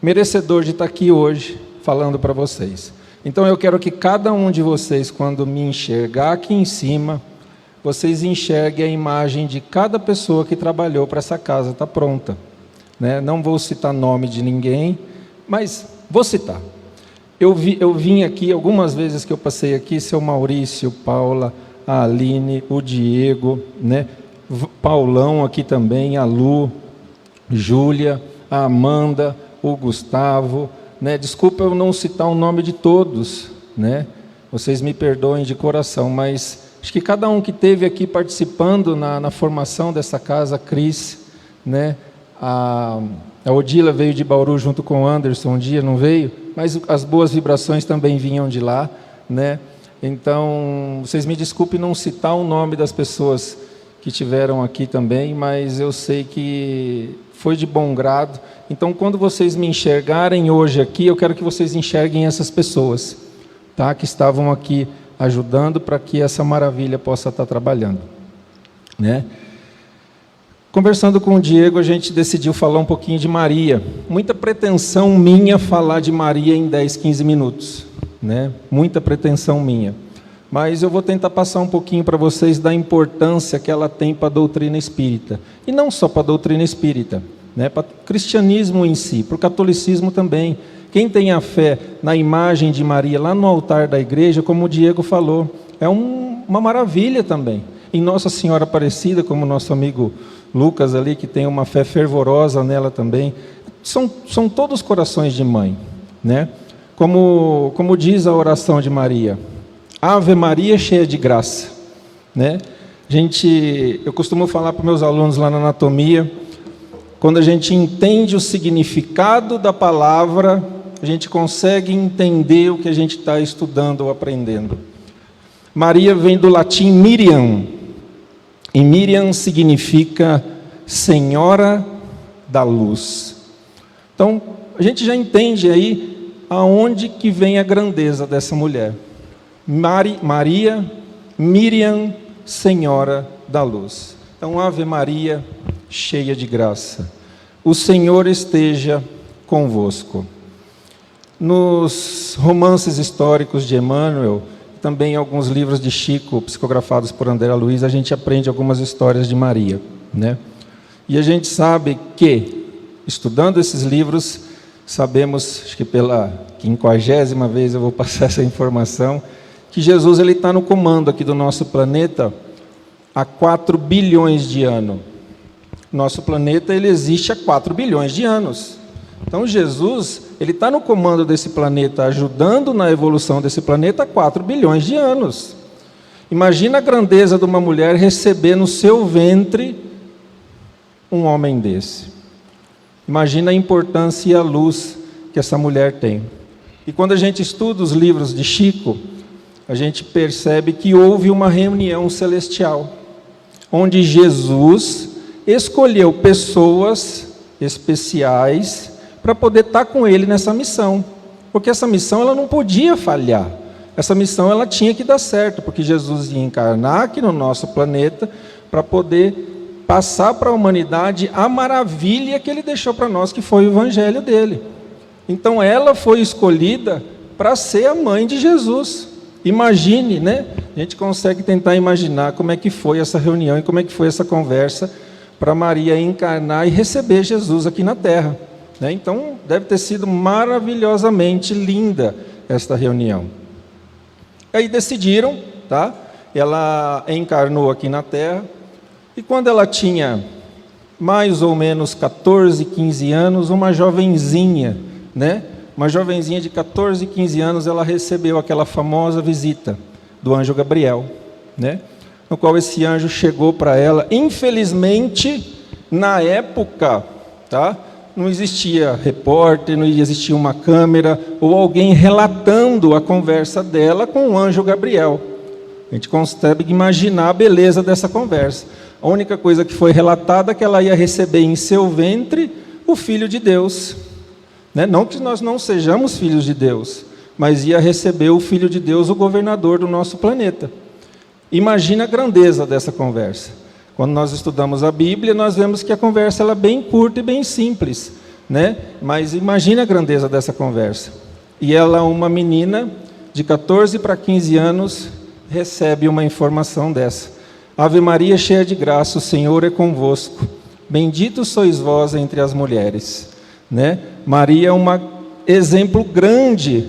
merecedor de estar aqui hoje falando para vocês. Então eu quero que cada um de vocês, quando me enxergar aqui em cima, vocês enxerguem a imagem de cada pessoa que trabalhou para essa casa estar pronta, né? Não vou citar nome de ninguém, mas vou citar. Eu vim aqui, algumas vezes que eu passei aqui, seu Maurício, Paula, a Aline, o Diego, né? Paulão aqui também, a Lu, Júlia, a Amanda, o Gustavo, né? Desculpa eu não citar o nome de todos, né? Vocês me perdoem de coração, mas acho que cada um que esteve aqui participando na formação dessa casa, a Cris, né? A A Odila veio de Bauru junto com o Anderson um dia, não veio? Mas as boas vibrações também vinham de lá, né? Então, vocês me desculpem não citar o nome das pessoas que tiveram aqui também, mas eu sei que foi de bom grado. Então, quando vocês me enxergarem hoje aqui, eu quero que vocês enxerguem essas pessoas, tá? Que estavam aqui ajudando para que essa maravilha possa estar trabalhando, né? Conversando com o Diego, a gente decidiu falar um pouquinho de Maria. Muita pretensão minha falar de Maria em 10, 15 minutos, né? Muita pretensão minha. Mas eu vou tentar passar um pouquinho para vocês da importância que ela tem para a doutrina espírita. E não só para a doutrina espírita, né? Para o cristianismo em si, para o catolicismo também. Quem tem a fé na imagem de Maria lá no altar da igreja, como o Diego falou, é uma maravilha também. Em Nossa Senhora Aparecida, como o nosso amigo Lucas ali, que tem uma fé fervorosa nela também. São todos corações de mãe, né? Como diz a oração de Maria, Ave Maria cheia de graça, né? Eu costumo falar para meus alunos lá na anatomia, quando a gente entende o significado da palavra, a gente consegue entender o que a gente está estudando ou aprendendo. Maria vem do latim Miriam, e Miriam significa Senhora da Luz. Então, a gente já entende aí aonde que vem a grandeza dessa mulher. Maria, Miriam, Senhora da Luz. Então, Ave Maria, cheia de graça. O Senhor esteja convosco. Nos romances históricos de Emmanuel, também alguns livros de Chico, psicografados por André Luiz, a gente aprende algumas histórias de Maria, né? E a gente sabe que, estudando esses livros, sabemos, acho que pela 50ª vez eu vou passar essa informação, que Jesus está no comando aqui do nosso planeta há 4 bilhões de anos. Nosso planeta ele existe há 4 bilhões de anos. Então Jesus, ele está no comando desse planeta, ajudando na evolução desse planeta há 4 bilhões de anos. Imagina a grandeza de uma mulher receber no seu ventre um homem desse. Imagina a importância e a luz que essa mulher tem. E quando a gente estuda os livros de Chico, a gente percebe que houve uma reunião celestial, onde Jesus escolheu pessoas especiais para poder estar com ele nessa missão, porque essa missão ela não podia falhar, essa missão ela tinha que dar certo, porque Jesus ia encarnar aqui no nosso planeta para poder passar para a humanidade a maravilha que ele deixou para nós, que foi o evangelho dele. Então ela foi escolhida para ser a mãe de Jesus. Imagine, né? A gente consegue tentar imaginar como é que foi essa reunião e como é que foi essa conversa para Maria encarnar e receber Jesus aqui na Terra. Então, deve ter sido maravilhosamente linda esta reunião. Aí decidiram, tá? Ela encarnou aqui na Terra, e quando ela tinha mais ou menos 14, 15 anos, uma jovenzinha, né? Uma jovenzinha de 14, 15 anos, ela recebeu aquela famosa visita do anjo Gabriel, né? No qual esse anjo chegou para ela. Infelizmente, na época, tá? Não existia repórter, não existia uma câmera ou alguém relatando a conversa dela com o anjo Gabriel. A gente consegue imaginar a beleza dessa conversa. A única coisa que foi relatada é que ela ia receber em seu ventre o Filho de Deus. Não que nós não sejamos filhos de Deus, mas ia receber o Filho de Deus, o governador do nosso planeta. Imagina a grandeza dessa conversa. Quando nós estudamos a Bíblia, nós vemos que a conversa ela é bem curta e bem simples, né? Mas imagina a grandeza dessa conversa. E ela, uma menina de 14 para 15 anos, recebe uma informação dessa. Ave Maria, cheia de graça, o Senhor é convosco. Bendito sois vós entre as mulheres. Né? Maria é um exemplo grande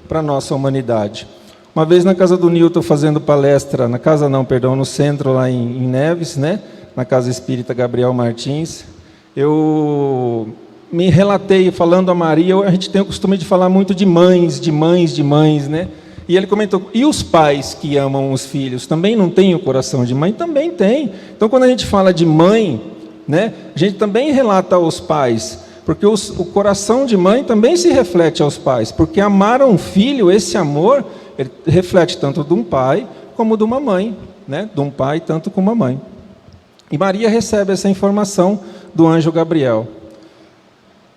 para a nossa humanidade. Uma vez na casa do Newton, fazendo palestra, no centro lá em Neves, né? Na Casa Espírita Gabriel Martins, eu me relatei falando a Maria. A gente tem o costume de falar muito de mães, né? E ele comentou, e os pais que amam os filhos, também não têm o coração de mãe? Também tem. Então, quando a gente fala de mãe, né? A gente também relata aos pais, Porque o coração de mãe também se reflete aos pais, porque amar um filho, esse amor, ele reflete tanto de um pai como de uma mãe, né? De um pai tanto como uma mãe. E Maria recebe essa informação do anjo Gabriel.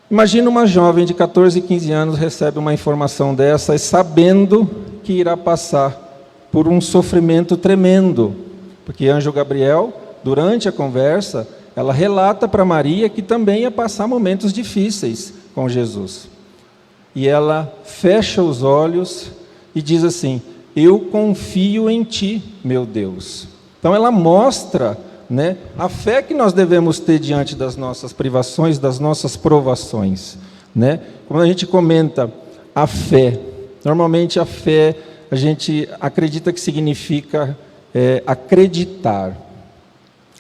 Imagina uma jovem de 14, 15 anos recebe uma informação dessa, sabendo que irá passar por um sofrimento tremendo, porque anjo Gabriel, durante a conversa, ela relata para Maria que também ia passar momentos difíceis com Jesus. E ela fecha os olhos e diz assim: eu confio em ti, meu Deus. Então ela mostra, né, a fé que nós devemos ter diante das nossas privações, das nossas provações, né? Quando a gente comenta a fé, normalmente a fé a gente acredita que significa acreditar.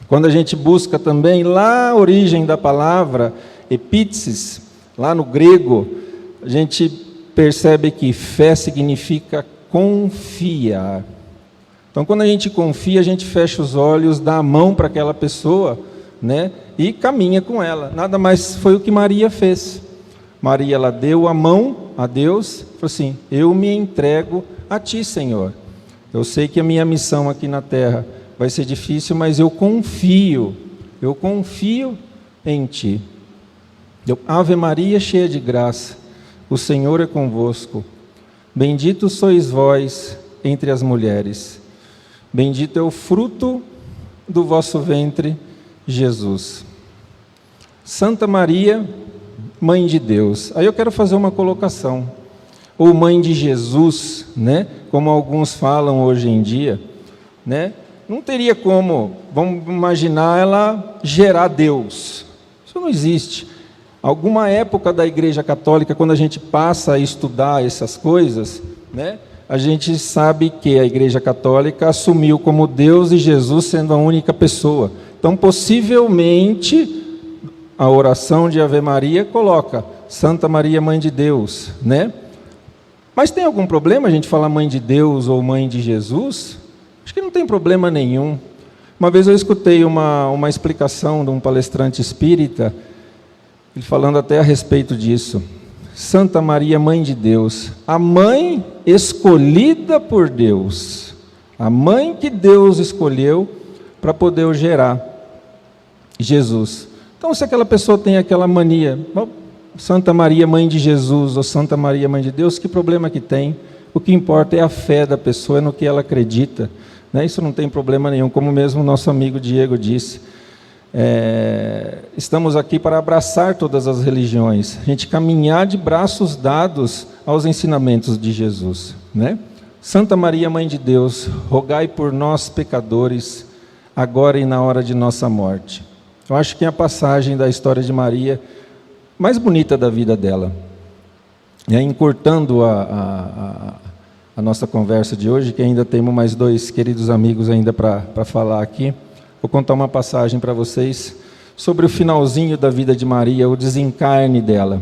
Quando a gente busca também lá a origem da palavra epítesis, lá no grego, a gente percebe que fé significa confiar. Então, quando a gente confia, a gente fecha os olhos, dá a mão para aquela pessoa, né, e caminha com ela. Nada mais foi o que Maria fez. Maria, ela deu a mão a Deus, falou assim: eu me entrego a ti, Senhor. Eu sei que a minha missão aqui na terra vai ser difícil, mas eu confio em ti. Ave Maria, cheia de graça, o Senhor é convosco. Bendito sois vós entre as mulheres. Bendito é o fruto do vosso ventre, Jesus. Santa Maria, Mãe de Deus. Aí eu quero fazer uma colocação. Ou Mãe de Jesus, né? Como alguns falam hoje em dia, né? Não teria como, vamos imaginar, ela gerar Deus. Isso não existe. Alguma época da Igreja Católica, quando a gente passa a estudar essas coisas, né, a gente sabe que a Igreja Católica assumiu como Deus e Jesus sendo a única pessoa. Então, possivelmente, a oração de Ave Maria coloca Santa Maria, Mãe de Deus, né? Mas tem algum problema a gente falar Mãe de Deus ou Mãe de Jesus? Acho que não tem problema nenhum. Uma vez eu escutei uma explicação de um palestrante espírita, ele falando até a respeito disso. Santa Maria, Mãe de Deus, a mãe escolhida por Deus, a mãe que Deus escolheu para poder gerar Jesus. Então, se aquela pessoa tem aquela mania, Santa Maria, Mãe de Jesus, ou Santa Maria, Mãe de Deus, que problema que tem? O que importa é a fé da pessoa, é no que ela acredita, né? Isso não tem problema nenhum, como mesmo o nosso amigo Diego disse. Estamos aqui para abraçar todas as religiões, a gente caminhar de braços dados aos ensinamentos de Jesus, né? Santa Maria, Mãe de Deus, rogai por nós pecadores, agora e na hora de nossa morte. Eu acho que é a passagem da história de Maria mais bonita da vida dela. E aí, encurtando a nossa conversa de hoje, que ainda temos mais dois queridos amigos ainda para falar aqui, vou contar uma passagem para vocês sobre o finalzinho da vida de Maria, o desencarne dela.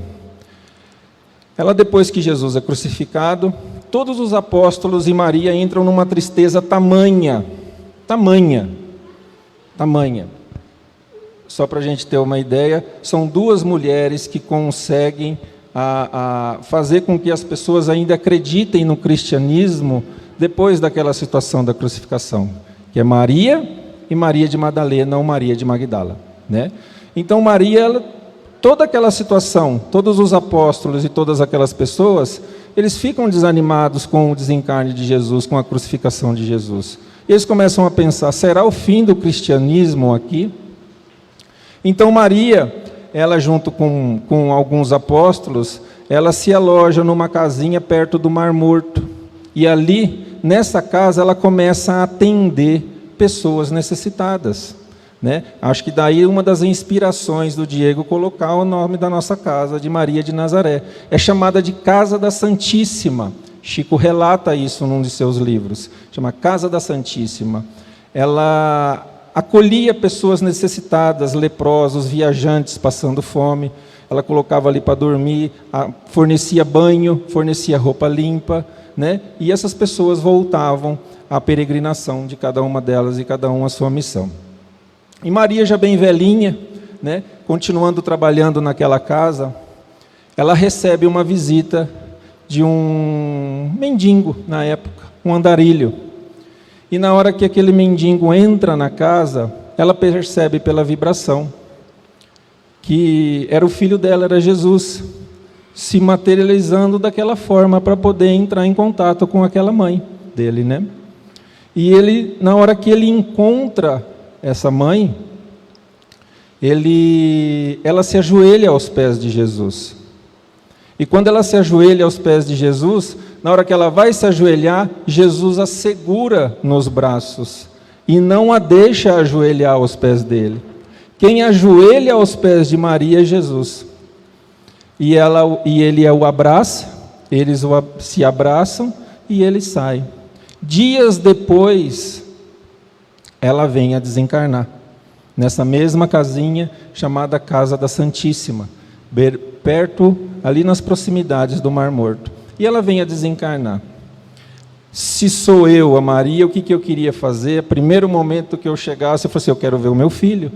Ela, depois que Jesus é crucificado, todos os apóstolos e Maria entram numa tristeza tamanha. Só para a gente ter uma ideia, são duas mulheres que conseguem a fazer com que as pessoas ainda acreditem no cristianismo depois daquela situação da crucificação, que é Maria e Maria de Madalena ou Maria de Magdala, né? Então Maria, toda aquela situação, todos os apóstolos e todas aquelas pessoas, eles ficam desanimados com o desencarne de Jesus, com a crucificação de Jesus. E eles começam a pensar, será o fim do cristianismo aqui? Então Maria, ela junto com alguns apóstolos, ela se aloja numa casinha perto do Mar Morto. E ali, nessa casa, ela começa a atender pessoas necessitadas, né? Acho que daí uma das inspirações do Diego colocar o nome da nossa casa, de Maria de Nazaré. É chamada de Casa da Santíssima. Chico relata isso num de seus livros. Chama Casa da Santíssima. Ela acolhia pessoas necessitadas, leprosos, viajantes passando fome. Ela colocava ali para dormir, fornecia banho, fornecia roupa limpa, né? E essas pessoas voltavam à peregrinação de cada uma delas e cada uma a sua missão. E Maria, já bem velhinha, né? continuando trabalhando naquela casa, ela recebe uma visita de um mendigo na época, um andarilho. E na hora que aquele mendigo entra na casa, ela percebe pela vibração que era o filho dela, era Jesus, se materializando daquela forma para poder entrar em contato com aquela mãe dele, né? E ele, na hora que ele encontra essa mãe, ela se ajoelha aos pés de Jesus. E quando ela se ajoelha aos pés de Jesus, na hora que ela vai se ajoelhar, Jesus a segura nos braços e não a deixa ajoelhar aos pés dele. Quem ajoelha aos pés de Maria é Jesus. E ele o abraça, eles se abraçam e ele sai. Dias depois, ela vem a desencarnar, nessa mesma casinha chamada Casa da Santíssima, perto, ali nas proximidades do Mar Morto. E ela vem a desencarnar. Se sou eu, a Maria, o que eu queria fazer? Primeiro momento que eu chegasse, eu falei assim, eu quero ver o meu filho.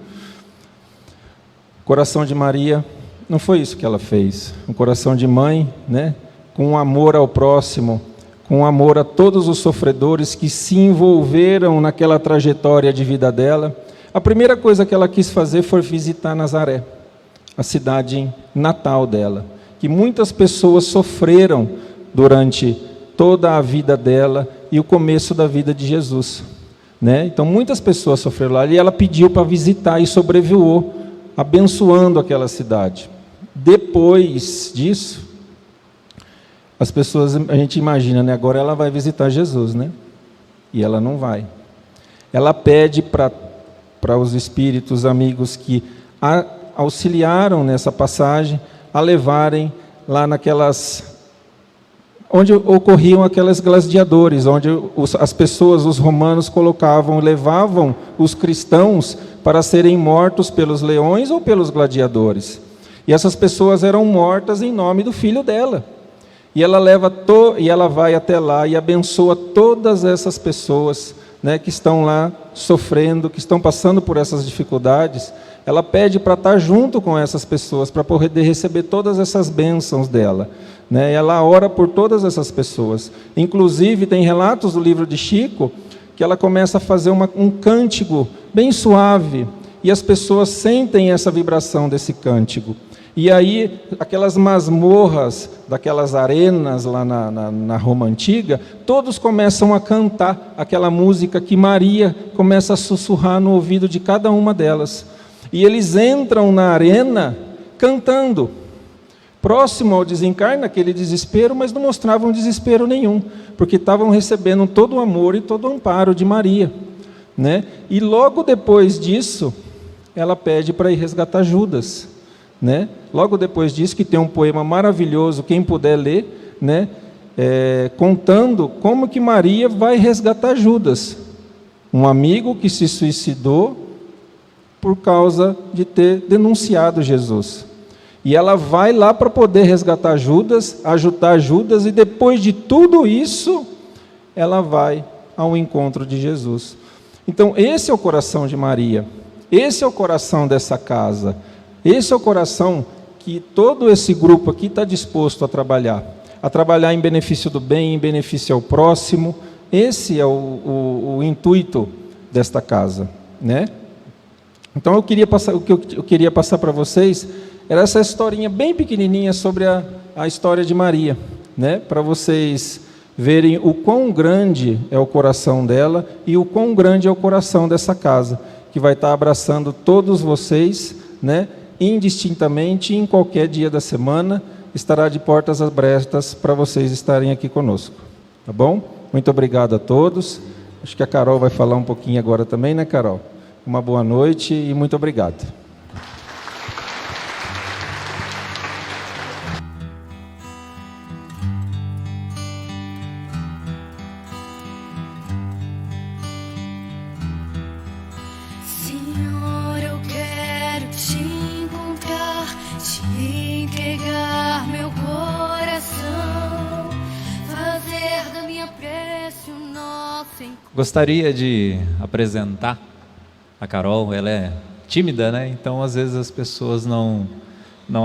O coração de Maria, não foi isso que ela fez. Um coração de mãe, né? Com amor ao próximo, com amor a todos os sofredores que se envolveram naquela trajetória de vida dela. A primeira coisa que ela quis fazer foi visitar Nazaré, a cidade natal dela, que muitas pessoas sofreram durante toda a vida dela e o começo da vida de Jesus, né? Então muitas pessoas sofreram lá e ela pediu para visitar e sobrevoou, abençoando aquela cidade. Depois disso, as pessoas, a gente imagina, né? Agora ela vai visitar Jesus, né? E ela não vai. Ela pede para os espíritos amigos que a auxiliaram nessa passagem a levarem lá naquelas, onde ocorriam aquelas gladiadores, onde as pessoas, os romanos levavam os cristãos para serem mortos pelos leões ou pelos gladiadores. E essas pessoas eram mortas em nome do filho dela. E ela vai até lá e abençoa todas essas pessoas, né, que estão lá sofrendo, que estão passando por essas dificuldades. Ela pede para estar junto com essas pessoas, para poder receber todas essas bênçãos dela, né? Ela ora por todas essas pessoas. Inclusive, tem relatos do livro de Chico, que ela começa a fazer um cântico bem suave, e as pessoas sentem essa vibração desse cântico. E aí, aquelas masmorras, daquelas arenas lá na Roma Antiga, todos começam a cantar aquela música que Maria começa a sussurrar no ouvido de cada uma delas. E eles entram na arena cantando, próximo ao desencarne, aquele desespero, mas não mostravam desespero nenhum, porque estavam recebendo todo o amor e todo o amparo de Maria, né? E logo depois disso, ela pede para ir resgatar Judas, né? Logo depois disso, que tem um poema maravilhoso, quem puder ler, né? Contando como que Maria vai resgatar Judas, um amigo que se suicidou por causa de ter denunciado Jesus. E ela vai lá para poder resgatar Judas, ajudar Judas, e depois de tudo isso, ela vai ao encontro de Jesus. Então, esse é o coração de Maria, esse é o coração dessa casa, esse é o coração que todo esse grupo aqui está disposto a trabalhar em benefício do bem, em benefício ao próximo. Esse é o intuito desta casa, né? Então o que eu queria passar para vocês era essa historinha bem pequenininha sobre a história de Maria, né? Para vocês verem o quão grande é o coração dela e o quão grande é o coração dessa casa, que vai estar abraçando todos vocês, né? Indistintamente, em qualquer dia da semana, estará de portas abertas para vocês estarem aqui conosco, tá bom? Muito obrigado a todos. Acho que a Carol vai falar um pouquinho agora também, né, Carol? Uma boa noite e muito obrigado. Senhor, eu quero te encontrar, te entregar meu coração, fazer da minha prece o nosso encontro. Gostaria de apresentar a Carol. Ela é tímida, né? Então, às vezes, as pessoas não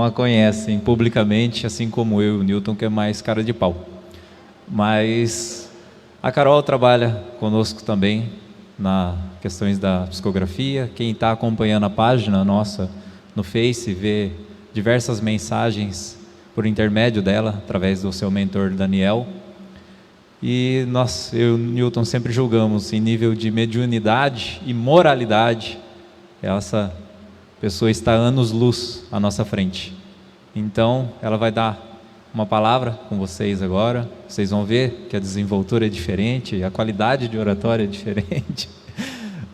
a conhecem publicamente, assim como eu e o Newton, que é mais cara de pau. Mas a Carol trabalha conosco também nas questões da psicografia. Quem está acompanhando a página nossa no Face vê diversas mensagens por intermédio dela, através do seu mentor Daniel. E nós, eu e o Newton, sempre julgamos em nível de mediunidade e moralidade. Essa pessoa está anos-luz à nossa frente. Então, ela vai dar uma palavra com vocês agora. Vocês vão ver que a desenvoltura é diferente, a qualidade de oratória é diferente.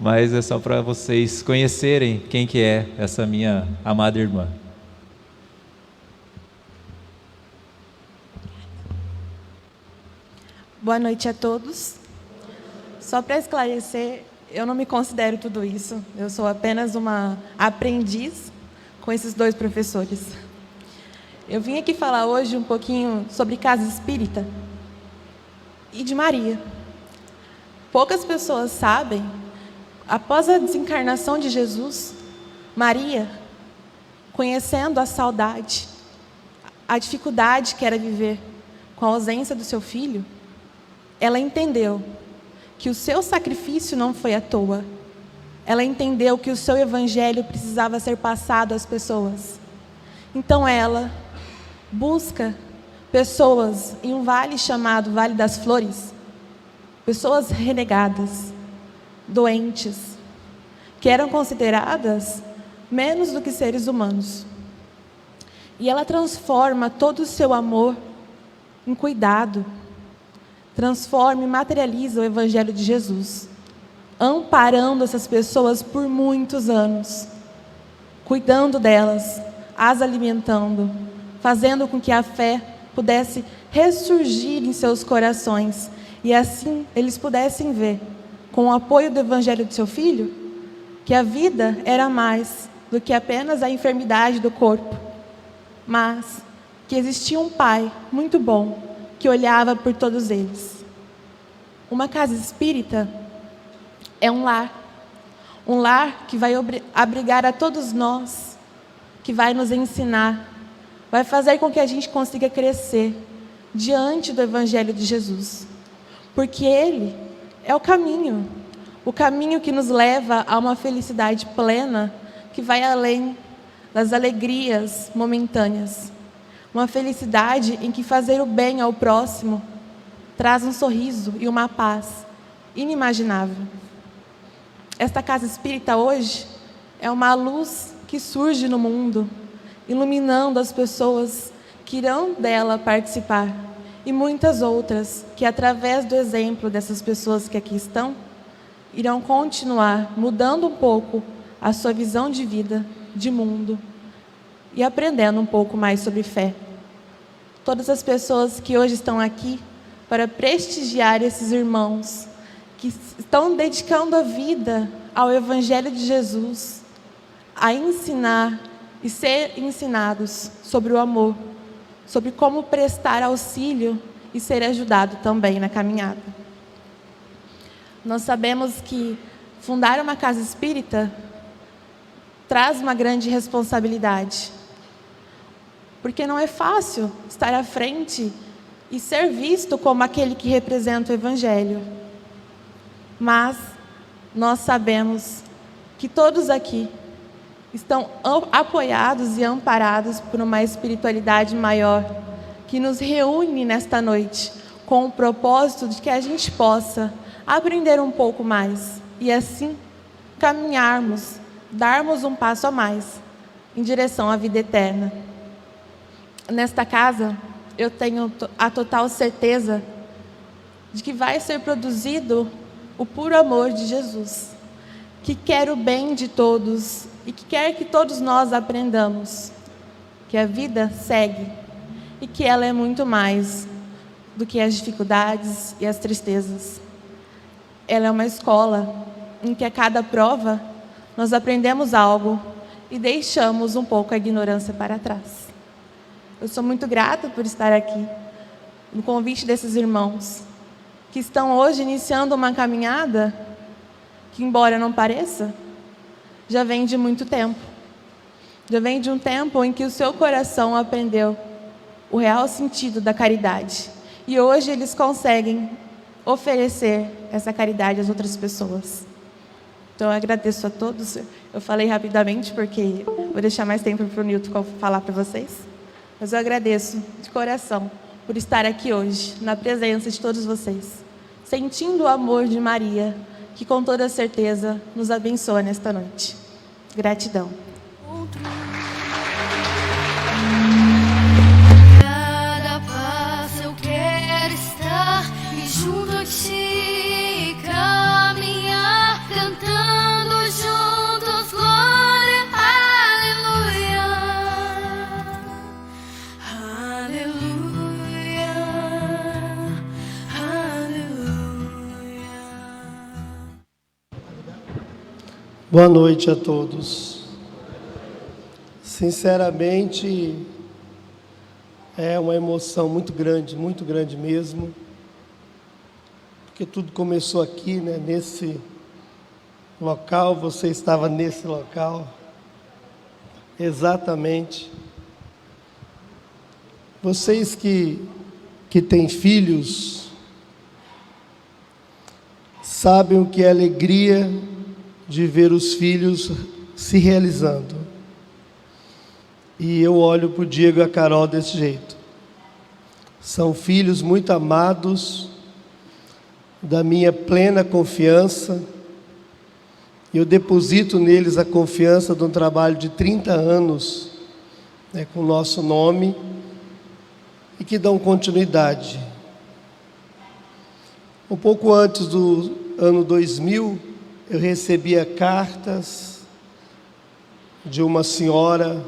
Mas é só para vocês conhecerem quem que é essa minha amada irmã. Boa noite a todos. Só para esclarecer, eu não me considero tudo isso. Eu sou apenas uma aprendiz com esses dois professores. Eu vim aqui falar hoje um pouquinho sobre casa espírita e de Maria. Poucas pessoas sabem, após a desencarnação de Jesus, Maria, conhecendo a saudade, a dificuldade que era viver com a ausência do seu filho, ela entendeu que o seu sacrifício não foi à toa. Ela entendeu que o seu evangelho precisava ser passado às pessoas. Então ela busca pessoas em um vale chamado Vale das Flores, pessoas renegadas, doentes, que eram consideradas menos do que seres humanos. E ela transforma todo o seu amor em cuidado, transforma e materializa o Evangelho de Jesus, amparando essas pessoas por muitos anos, cuidando delas, as alimentando, fazendo com que a fé pudesse ressurgir em seus corações e assim eles pudessem ver, com o apoio do Evangelho de seu Filho, que a vida era mais do que apenas a enfermidade do corpo, mas que existia um Pai muito bom que olhava por todos eles. Uma casa espírita é um lar que vai abrigar a todos nós, que vai nos ensinar, vai fazer com que a gente consiga crescer diante do Evangelho de Jesus, porque Ele é o caminho que nos leva a uma felicidade plena, que vai além das alegrias momentâneas. Uma felicidade em que fazer o bem ao próximo traz um sorriso e uma paz inimaginável. Esta casa espírita hoje é uma luz que surge no mundo, iluminando as pessoas que irão dela participar e muitas outras que, através do exemplo dessas pessoas que aqui estão, irão continuar mudando um pouco a sua visão de vida, de mundo, e aprendendo um pouco mais sobre fé. Todas as pessoas que hoje estão aqui para prestigiar esses irmãos que estão dedicando a vida ao Evangelho de Jesus, a ensinar e ser ensinados sobre o amor, sobre como prestar auxílio e ser ajudado também na caminhada. Nós sabemos que fundar uma casa espírita traz uma grande responsabilidade, porque não é fácil estar à frente e ser visto como aquele que representa o Evangelho. Mas nós sabemos que todos aqui estão apoiados e amparados por uma espiritualidade maior, que nos reúne nesta noite com o propósito de que a gente possa aprender um pouco mais e assim caminharmos, darmos um passo a mais em direção à vida eterna. Nesta casa, eu tenho a total certeza de que vai ser produzido o puro amor de Jesus, que quer o bem de todos e que quer que todos nós aprendamos que a vida segue e que ela é muito mais do que as dificuldades e as tristezas. Ela é uma escola em que a cada prova nós aprendemos algo e deixamos um pouco a ignorância para trás. Eu sou muito grata por estar aqui, no convite desses irmãos, que estão hoje iniciando uma caminhada que, embora não pareça, já vem de muito tempo. Já vem de um tempo em que o seu coração aprendeu o real sentido da caridade. E hoje eles conseguem oferecer essa caridade às outras pessoas. Então eu agradeço a todos. Eu falei rapidamente porque vou deixar mais tempo para o Nilton falar para vocês. Mas eu agradeço de coração por estar aqui hoje, na presença de todos vocês, sentindo o amor de Maria, que com toda certeza nos abençoa nesta noite. Gratidão. Cada passo eu quero estar e junto a ti caminhar, cantando juntos glória, aleluia, aleluia, aleluia. Boa noite a todos. Sinceramente, é uma emoção muito grande mesmo, porque tudo começou aqui, né, nesse local, você estava nesse local, exatamente. Vocês que têm filhos, sabem o que é a alegria de ver os filhos se realizando. E eu olho para o Diego e a Carol desse jeito. São filhos muito amados, da minha plena confiança. Eu deposito neles a confiança de um trabalho de 30 anos, né, com o nosso nome, e que dão continuidade. Um pouco antes do ano 2000, eu recebia cartas de uma senhora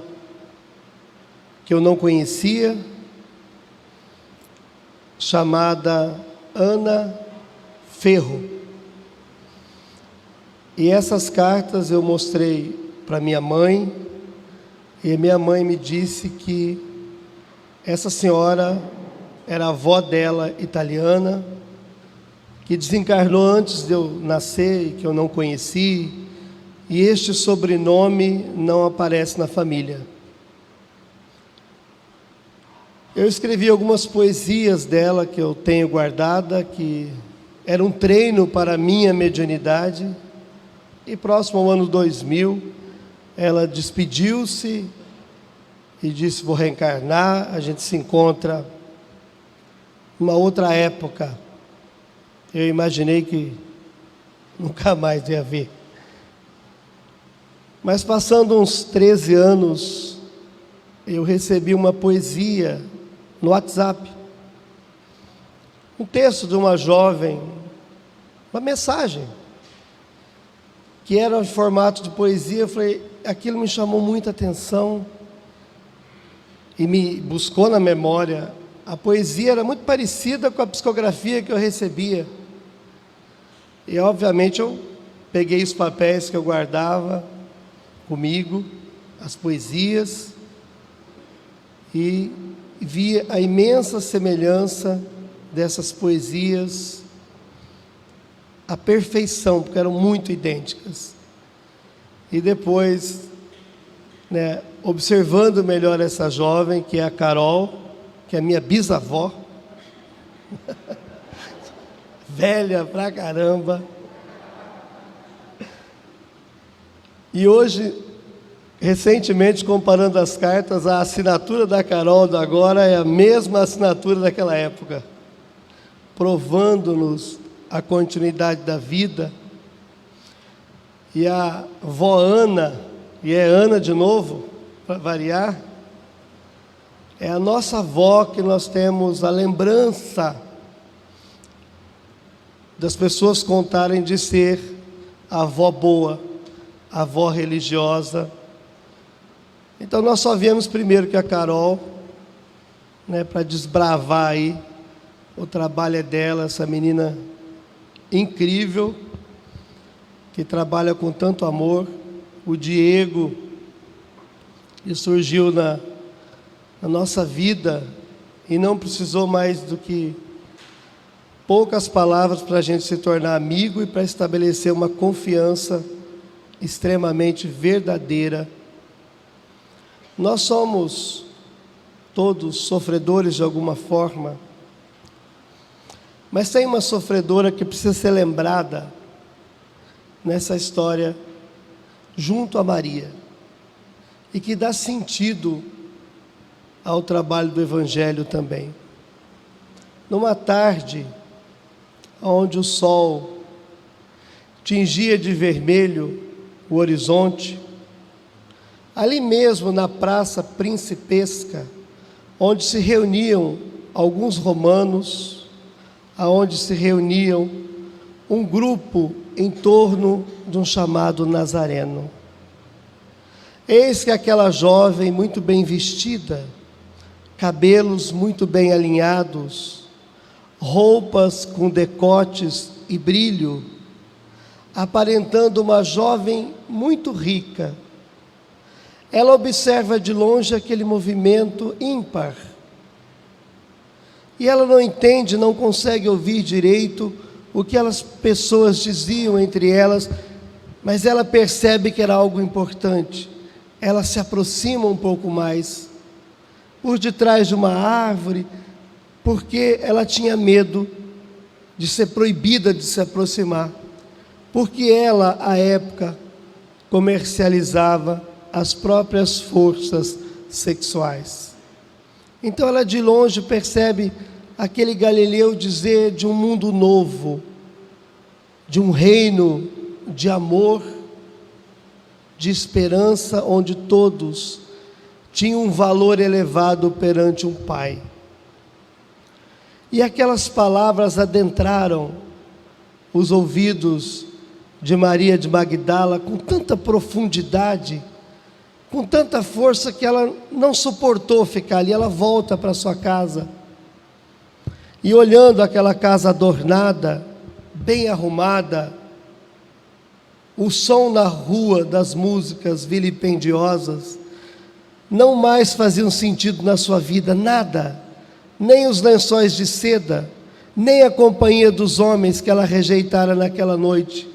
que eu não conhecia, chamada Ana Ferro. E essas cartas eu mostrei para minha mãe, e minha mãe me disse que essa senhora era a avó dela, italiana, que desencarnou antes de eu nascer e que eu não conheci, e este sobrenome não aparece na família. Eu escrevi algumas poesias dela que eu tenho guardada, que era um treino para a minha mediunidade. E próximo ao ano 2000, ela despediu-se e disse: vou reencarnar, a gente se encontra numa outra época. Eu imaginei que nunca mais ia ver. Mas passando uns 13 anos, eu recebi uma poesia no WhatsApp, um texto de uma jovem, uma mensagem, que era em formato de poesia. Eu falei, aquilo me chamou muita atenção e me buscou na memória. A poesia era muito parecida com a psicografia que eu recebia. E obviamente eu peguei os papéis que eu guardava comigo, as poesias, e vi a imensa semelhança dessas poesias, a perfeição, porque eram muito idênticas. E depois, né, observando melhor essa jovem, que é a Carol, que é minha bisavó, velha pra caramba, e hoje, recentemente, comparando as cartas, a assinatura da Carol de agora é a mesma assinatura daquela época, provando-nos a continuidade da vida. E a vó Ana, e é Ana de novo, para variar, é a nossa avó, que nós temos a lembrança das pessoas contarem de ser a avó boa, a avó religiosa. Então nós só viemos primeiro que a Carol, né, para desbravar aí, o trabalho é dela, essa menina incrível, que trabalha com tanto amor. O Diego, que surgiu na nossa vida e não precisou mais do que poucas palavras para a gente se tornar amigo e para estabelecer uma confiança extremamente verdadeira. Nós somos todos sofredores de alguma forma, mas tem uma sofredora que precisa ser lembrada nessa história, junto a Maria, e que dá sentido ao trabalho do Evangelho também. Numa tarde, onde o sol tingia de vermelho o horizonte, ali mesmo na praça principesca, onde se reuniam alguns romanos, aonde se reuniam um grupo em torno de um chamado Nazareno. Eis que aquela jovem muito bem vestida, cabelos muito bem alinhados, roupas com decotes e brilho, aparentando uma jovem muito rica, ela observa de longe aquele movimento ímpar. E ela não entende, não consegue ouvir direito o que as pessoas diziam entre elas, mas ela percebe que era algo importante. Ela se aproxima um pouco mais, por detrás de uma árvore, porque ela tinha medo de ser proibida de se aproximar, porque ela, à época, comercializava as próprias forças sexuais. Então ela de longe percebe aquele Galileu dizer de um mundo novo, de um reino de amor, de esperança, onde todos tinham um valor elevado perante um Pai. E aquelas palavras adentraram os ouvidos de Maria de Magdala com tanta profundidade, com tanta força, que ela não suportou ficar ali. Ela volta para sua casa e, olhando aquela casa adornada, bem arrumada, o som na rua das músicas vilipendiosas não mais faziam sentido na sua vida, nada, nem os lençóis de seda, nem a companhia dos homens que ela rejeitara naquela noite.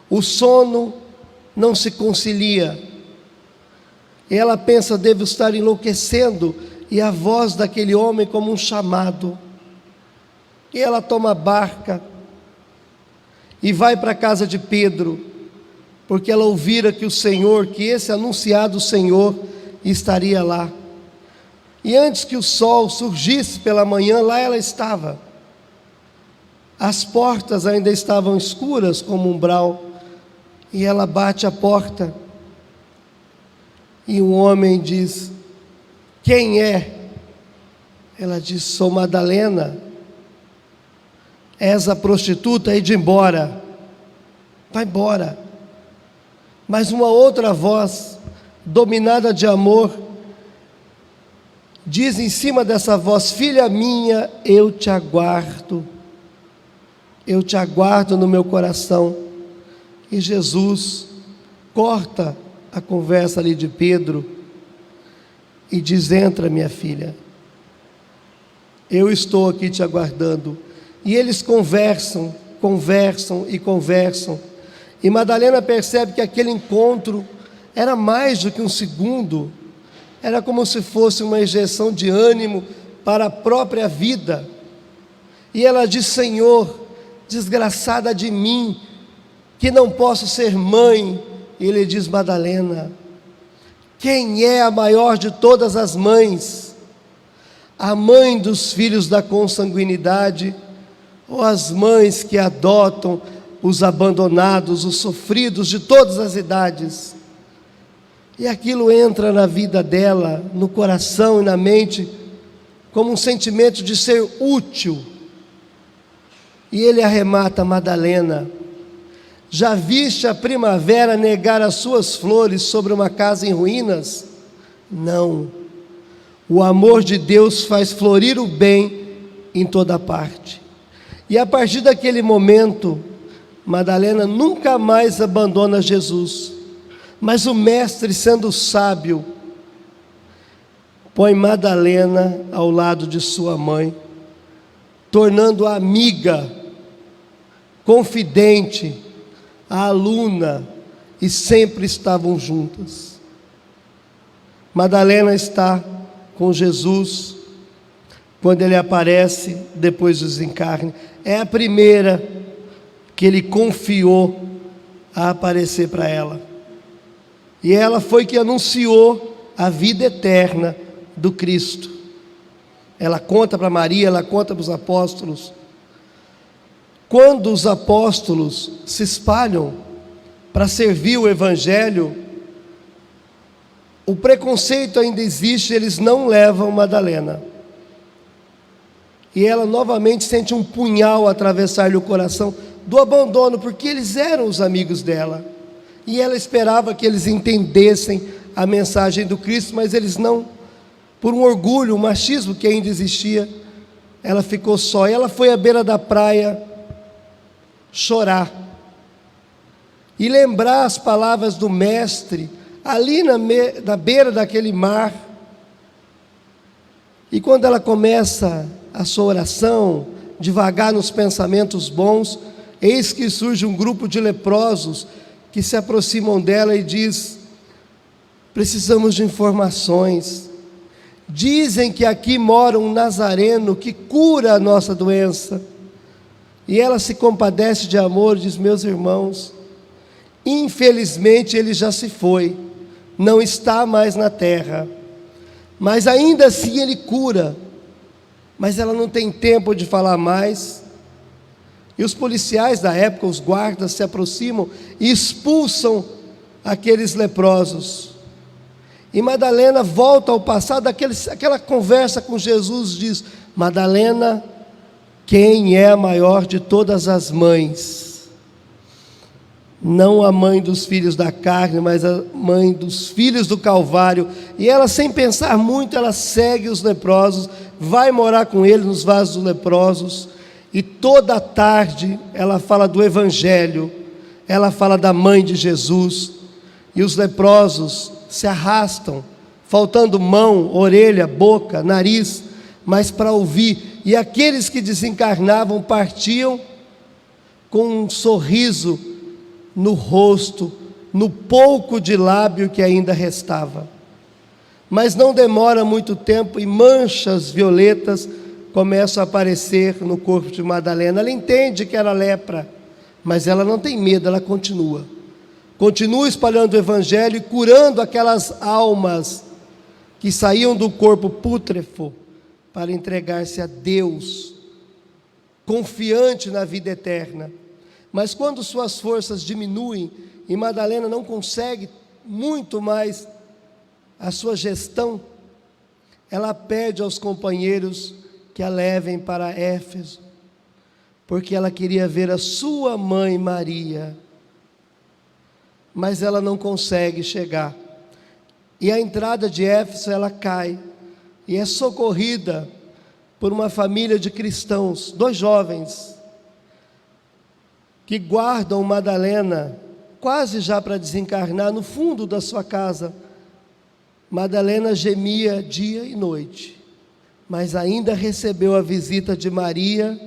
O sono não se concilia. E ela pensa: devo estar enlouquecendo, e a voz daquele homem como um chamado. E ela toma a barca e vai para a casa de Pedro, porque ela ouvira que o Senhor, que esse anunciado Senhor estaria lá. E antes que o sol surgisse pela manhã, lá ela estava. As portas ainda estavam escuras como um umbral, e ela bate a porta. E um homem diz: quem é? Ela diz: sou Madalena. És a prostituta? Ide embora. Vai embora. Mas uma outra voz, dominada de amor, diz em cima dessa voz: filha minha, eu te aguardo. Eu te aguardo no meu coração. E Jesus corta a conversa ali de Pedro e diz: entra, minha filha, eu estou aqui te aguardando. E eles conversam, e Madalena percebe que aquele encontro era mais do que um segundo, era como se fosse uma injeção de ânimo para a própria vida. E ela diz: Senhor, desgraçada de mim, que não posso ser mãe. E ele diz: Madalena, quem é a maior de todas as mães? A mãe dos filhos da consanguinidade, ou as mães que adotam os abandonados, os sofridos de todas as idades? E aquilo entra na vida dela, no coração e na mente, como um sentimento de ser útil. E ele arremata: Madalena, já viste a primavera negar as suas flores sobre uma casa em ruínas? Não. O amor de Deus faz florir o bem em toda parte. E a partir daquele momento, Madalena nunca mais abandona Jesus. Mas o mestre, sendo sábio, põe Madalena ao lado de sua mãe, tornando-a amiga, confidente, a aluna e sempre estavam juntas. Madalena está com Jesus quando ele aparece depois do desencarne. É a primeira que ele confiou a aparecer para ela. E ela foi que anunciou a vida eterna do Cristo. Ela conta para Maria, ela conta para os apóstolos. Quando os apóstolos se espalham para servir o Evangelho, o preconceito ainda existe, eles não levam Madalena. E ela novamente sente um punhal atravessar-lhe o coração do abandono, porque eles eram os amigos dela. E ela esperava que eles entendessem a mensagem do Cristo, mas eles não. Por um orgulho, um machismo que ainda existia, ela ficou só. E ela foi à beira da praia chorar e lembrar as palavras do Mestre, ali na beira daquele mar. E quando ela começa a sua oração, devagar nos pensamentos bons, eis que surge um grupo de leprosos que se aproximam dela e diz: precisamos de informações. Dizem que aqui mora um nazareno que cura a nossa doença. E ela se compadece de amor e diz: meus irmãos, infelizmente ele já se foi, não está mais na terra, mas ainda assim ele cura. Mas ela não tem tempo de falar mais. E os policiais da época, os guardas, se aproximam e expulsam aqueles leprosos. E Madalena volta ao passado, aquela conversa com Jesus, diz: Madalena, quem é a maior de todas as mães? Não a mãe dos filhos da carne, mas a mãe dos filhos do Calvário. E ela, sem pensar muito, ela segue os leprosos, vai morar com eles nos vasos dos leprosos. E toda tarde ela fala do Evangelho, ela fala da mãe de Jesus. E os leprosos se arrastam, faltando mão, orelha, boca, nariz, mas para ouvir. E aqueles que desencarnavam partiam com um sorriso no rosto, no pouco de lábio que ainda restava. Mas não demora muito tempo e manchas violetas começam a aparecer no corpo de Madalena. Ela entende que era lepra, mas ela não tem medo, ela continua espalhando o Evangelho e curando aquelas almas que saíam do corpo pútrefo para entregar-se a Deus, confiante na vida eterna. Mas quando suas forças diminuem e Madalena não consegue muito mais a sua gestão, ela pede aos companheiros que a levem para Éfeso, porque ela queria ver a sua mãe Maria, mas ela não consegue chegar. E à entrada de Éfeso ela cai e é socorrida por uma família de cristãos, 2 jovens que guardam Madalena quase já para desencarnar no fundo da sua casa. Madalena gemia dia e noite, mas ainda recebeu a visita de Maria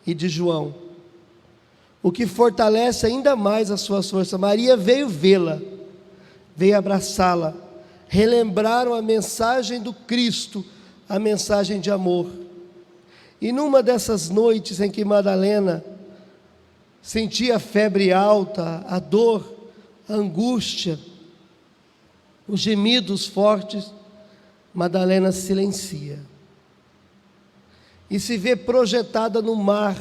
e de João, o que fortalece ainda mais as suas forças. Maria veio vê-la, veio abraçá-la, relembraram a mensagem do Cristo, a mensagem de amor. E numa dessas noites em que Madalena sentia a febre alta, a dor, a angústia, os gemidos fortes, Madalena silencia e se vê projetada no mar,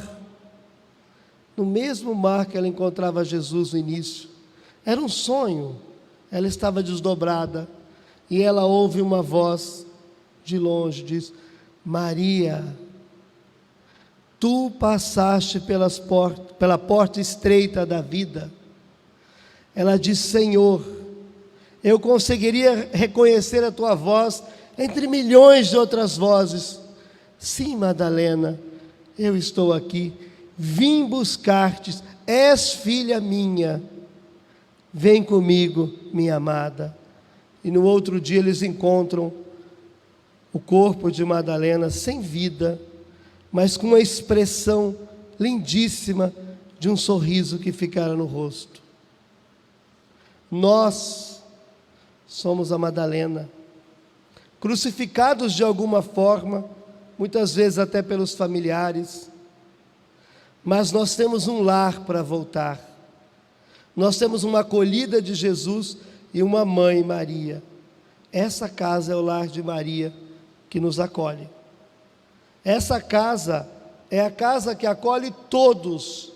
no mesmo mar que ela encontrava Jesus no início. Era um sonho, ela estava desdobrada e ela ouve uma voz de longe, diz: Maria, tu passaste pela porta estreita da vida. Ela diz: Senhor, eu conseguiria reconhecer a tua voz entre milhões de outras vozes. Sim, Madalena, eu estou aqui, vim buscar-te, és filha minha, vem comigo, minha amada. E no outro dia eles encontram o corpo de Madalena sem vida, mas com uma expressão lindíssima de um sorriso que ficara no rosto. Nós somos a Madalena, crucificados de alguma forma, muitas vezes até pelos familiares, mas nós temos um lar para voltar. Nós temos uma acolhida de Jesus e uma mãe, Maria. Essa casa é o lar de Maria que nos acolhe. Essa casa é a casa que acolhe todos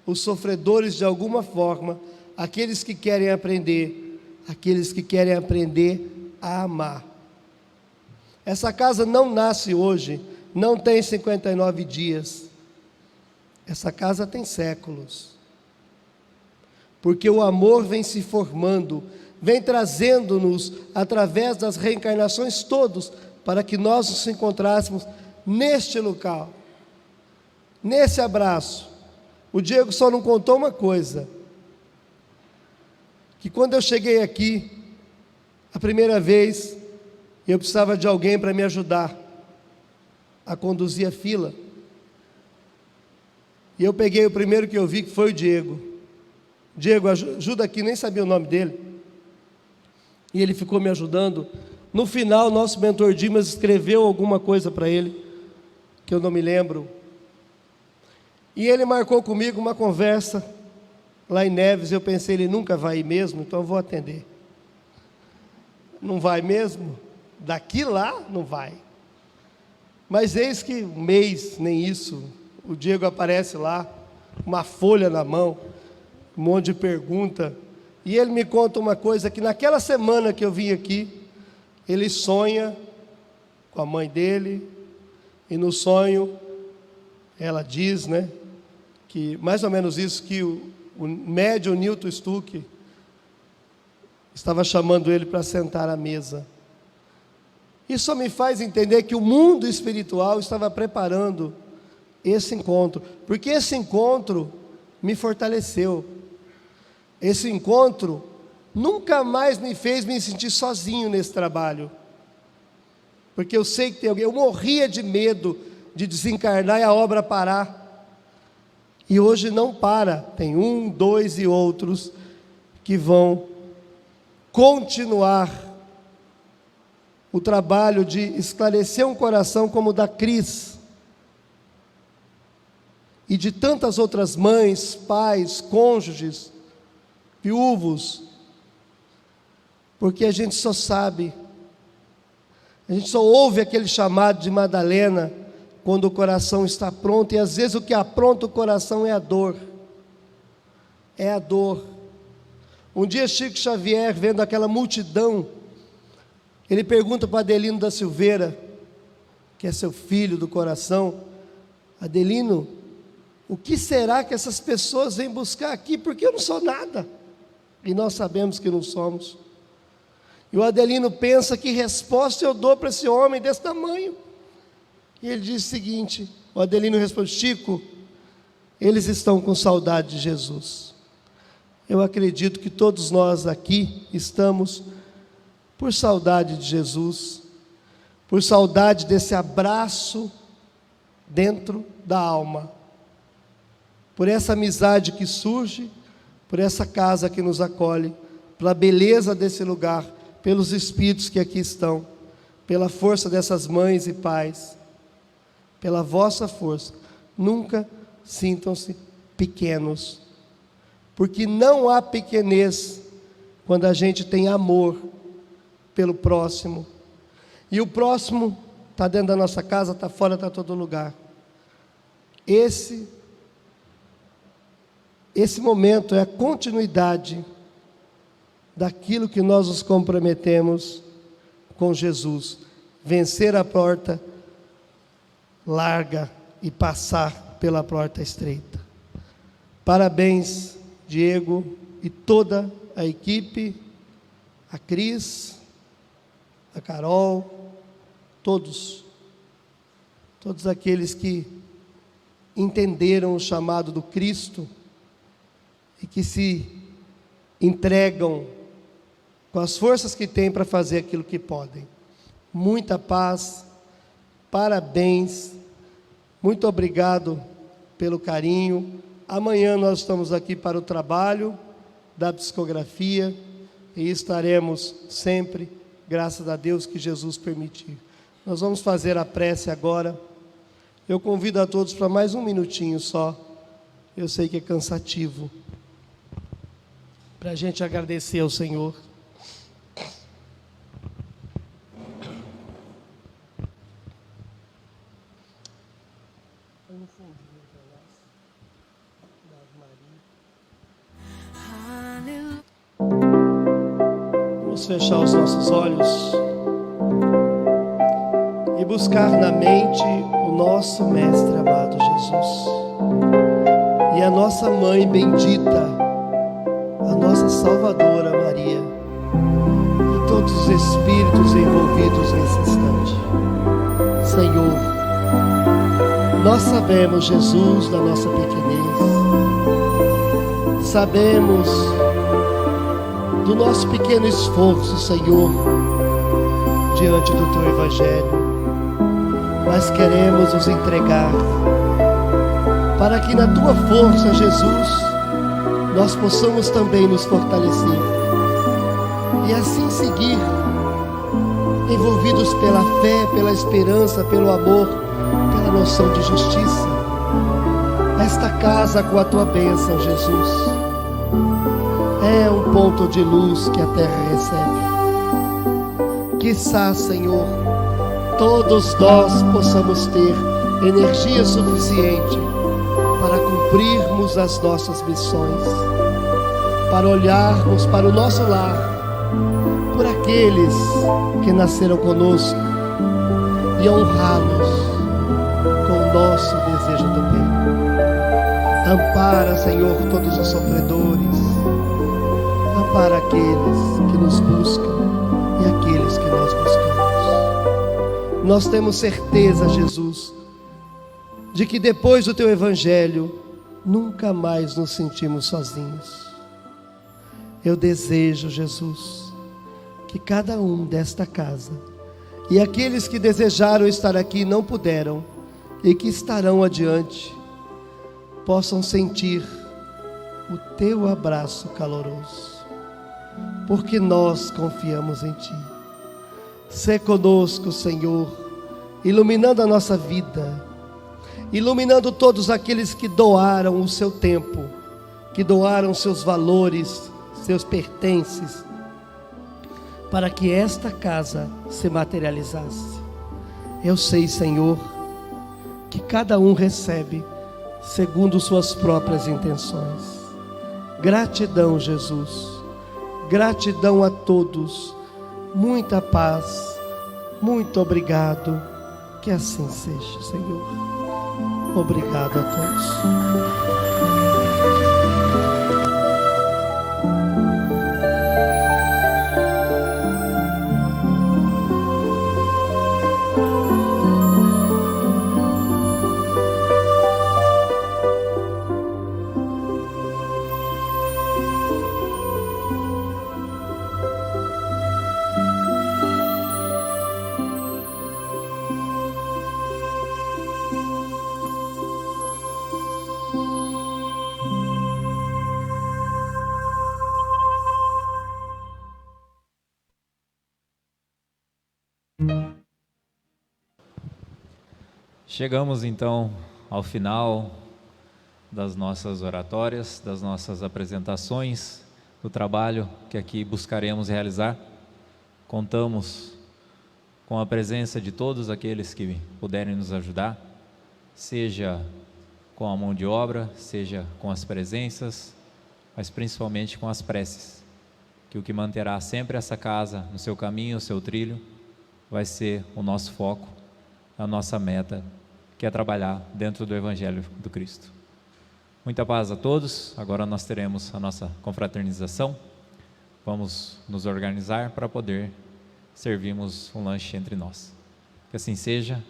os sofredores de alguma forma, aqueles que querem aprender a amar. Essa casa não nasce hoje, não tem 59 dias. Essa casa tem séculos. Porque o amor vem se formando, vem trazendo-nos, através das reencarnações todos, para que nós nos encontrássemos neste local, nesse abraço. O Diego só não contou uma coisa, que quando eu cheguei aqui, a primeira vez, eu precisava de alguém para me ajudar a conduzir a fila. E eu peguei o primeiro que eu vi, que foi o Diego. Diego, ajuda aqui, nem sabia o nome dele. E ele ficou me ajudando. No final, nosso mentor Dimas escreveu alguma coisa para ele, que eu não me lembro. E ele marcou comigo uma conversa lá em Neves. Eu pensei, ele nunca vai ir mesmo, então eu vou atender. Não vai mesmo? Daqui lá, não vai. Mas eis que um mês, nem isso, o Diego aparece lá, uma folha na mão, um monte de pergunta, e ele me conta uma coisa, que naquela semana que eu vim aqui, ele sonha com a mãe dele, e no sonho, ela diz, né, que mais ou menos isso, que o médium Newton Stuck estava chamando ele para sentar à mesa. Isso só me faz entender que o mundo espiritual estava preparando esse encontro, porque esse encontro me fortaleceu. Esse encontro nunca mais me fez me sentir sozinho nesse trabalho, porque eu sei que tem alguém. Eu morria de medo de desencarnar e a obra parar, e hoje não para. Tem 1, 2 e outros que vão continuar o trabalho de esclarecer um coração como o da Cris, e de tantas outras mães, pais, cônjuges, viúvos, porque a gente só sabe, a gente só ouve aquele chamado de Madalena quando o coração está pronto, e às vezes o que apronta o coração é a dor. É a dor. Um dia Chico Xavier, vendo aquela multidão, ele pergunta para Adelino da Silveira, que é seu filho do coração: Adelino, o que será que essas pessoas vêm buscar aqui? Porque eu não sou nada. E nós sabemos que não somos. E o Adelino pensa: que resposta eu dou para esse homem desse tamanho? E ele diz o seguinte, o Adelino responde: Chico, eles estão com saudade de Jesus. Eu acredito que todos nós aqui estamos por saudade de Jesus, por saudade desse abraço dentro da alma, por essa amizade que surge, por essa casa que nos acolhe, pela beleza desse lugar, pelos espíritos que aqui estão, pela força dessas mães e pais, pela vossa força. Nunca sintam-se pequenos, porque não há pequenez quando a gente tem amor pelo próximo, e o próximo está dentro da nossa casa, está fora, está em todo lugar. Esse momento é a continuidade daquilo que nós nos comprometemos com Jesus: vencer a porta larga e passar pela porta estreita. Parabéns, Diego e toda a equipe, a Cris, a Carol, todos aqueles que entenderam o chamado do Cristo e que se entregam com as forças que têm para fazer aquilo que podem. Muita paz, parabéns, muito obrigado pelo carinho. Amanhã nós estamos aqui para o trabalho, da psicografia, e estaremos sempre, graças a Deus, que Jesus permitir. Nós vamos fazer a prece agora. Eu convido a todos para mais um minutinho só. Eu sei que é cansativo, para a gente agradecer ao Senhor. Vamos fechar os nossos olhos e buscar na mente o nosso Mestre amado Jesus e a nossa Mãe bendita, a nossa Salvadora Maria, e todos os espíritos envolvidos nesse instante. Senhor, nós sabemos, Jesus, da nossa pequenez, sabemos do nosso pequeno esforço, Senhor, diante do Teu Evangelho, mas queremos nos entregar para que na Tua força, Jesus, nós possamos também nos fortalecer e assim seguir, envolvidos pela fé, pela esperança, pelo amor, pela noção de justiça, esta casa com a Tua bênção, Jesus, é um ponto de luz que a terra recebe. Quiçá, Senhor, todos nós possamos ter energia suficiente para cumprirmos as nossas missões, para olharmos para o nosso lar, por aqueles que nasceram conosco e honrá-los com o nosso desejo do bem. Ampara, Senhor, todos os sofredores, ampara aqueles que nos buscam e aqueles que nós buscamos. Nós temos certeza, Jesus, de que depois do Teu Evangelho, nunca mais nos sentimos sozinhos. Eu desejo, Jesus, que cada um desta casa, e aqueles que desejaram estar aqui e não puderam, e que estarão adiante, possam sentir o Teu abraço caloroso, porque nós confiamos em Ti. Sê conosco, Senhor, iluminando a nossa vida, iluminando todos aqueles que doaram o seu tempo, que doaram seus valores, seus pertences, para que esta casa se materializasse. Eu sei, Senhor, que cada um recebe segundo suas próprias intenções. Gratidão, Jesus, gratidão a todos, muita paz, muito obrigado, que assim seja, Senhor. Obrigado a todos. Chegamos então ao final das nossas oratórias, das nossas apresentações, do trabalho que aqui buscaremos realizar. Contamos com a presença de todos aqueles que puderem nos ajudar, seja com a mão de obra, seja com as presenças, mas principalmente com as preces, que o que manterá sempre essa casa no seu caminho, no seu trilho, vai ser o nosso foco, a nossa meta, que é trabalhar dentro do Evangelho do Cristo. Muita paz a todos. Agora nós teremos a nossa confraternização. Vamos nos organizar para poder servirmos um lanche entre nós. Que assim seja.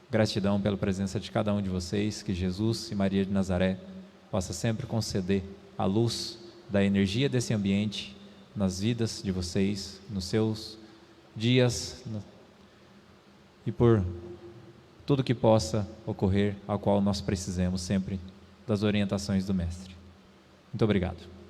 Gratidão pela presença de cada um de vocês. Que Jesus e Maria de Nazaré possa sempre conceder a luz da energia desse ambiente nas vidas de vocês, nos seus dias, e por tudo que possa ocorrer, ao qual nós precisemos sempre das orientações do Mestre. Muito obrigado.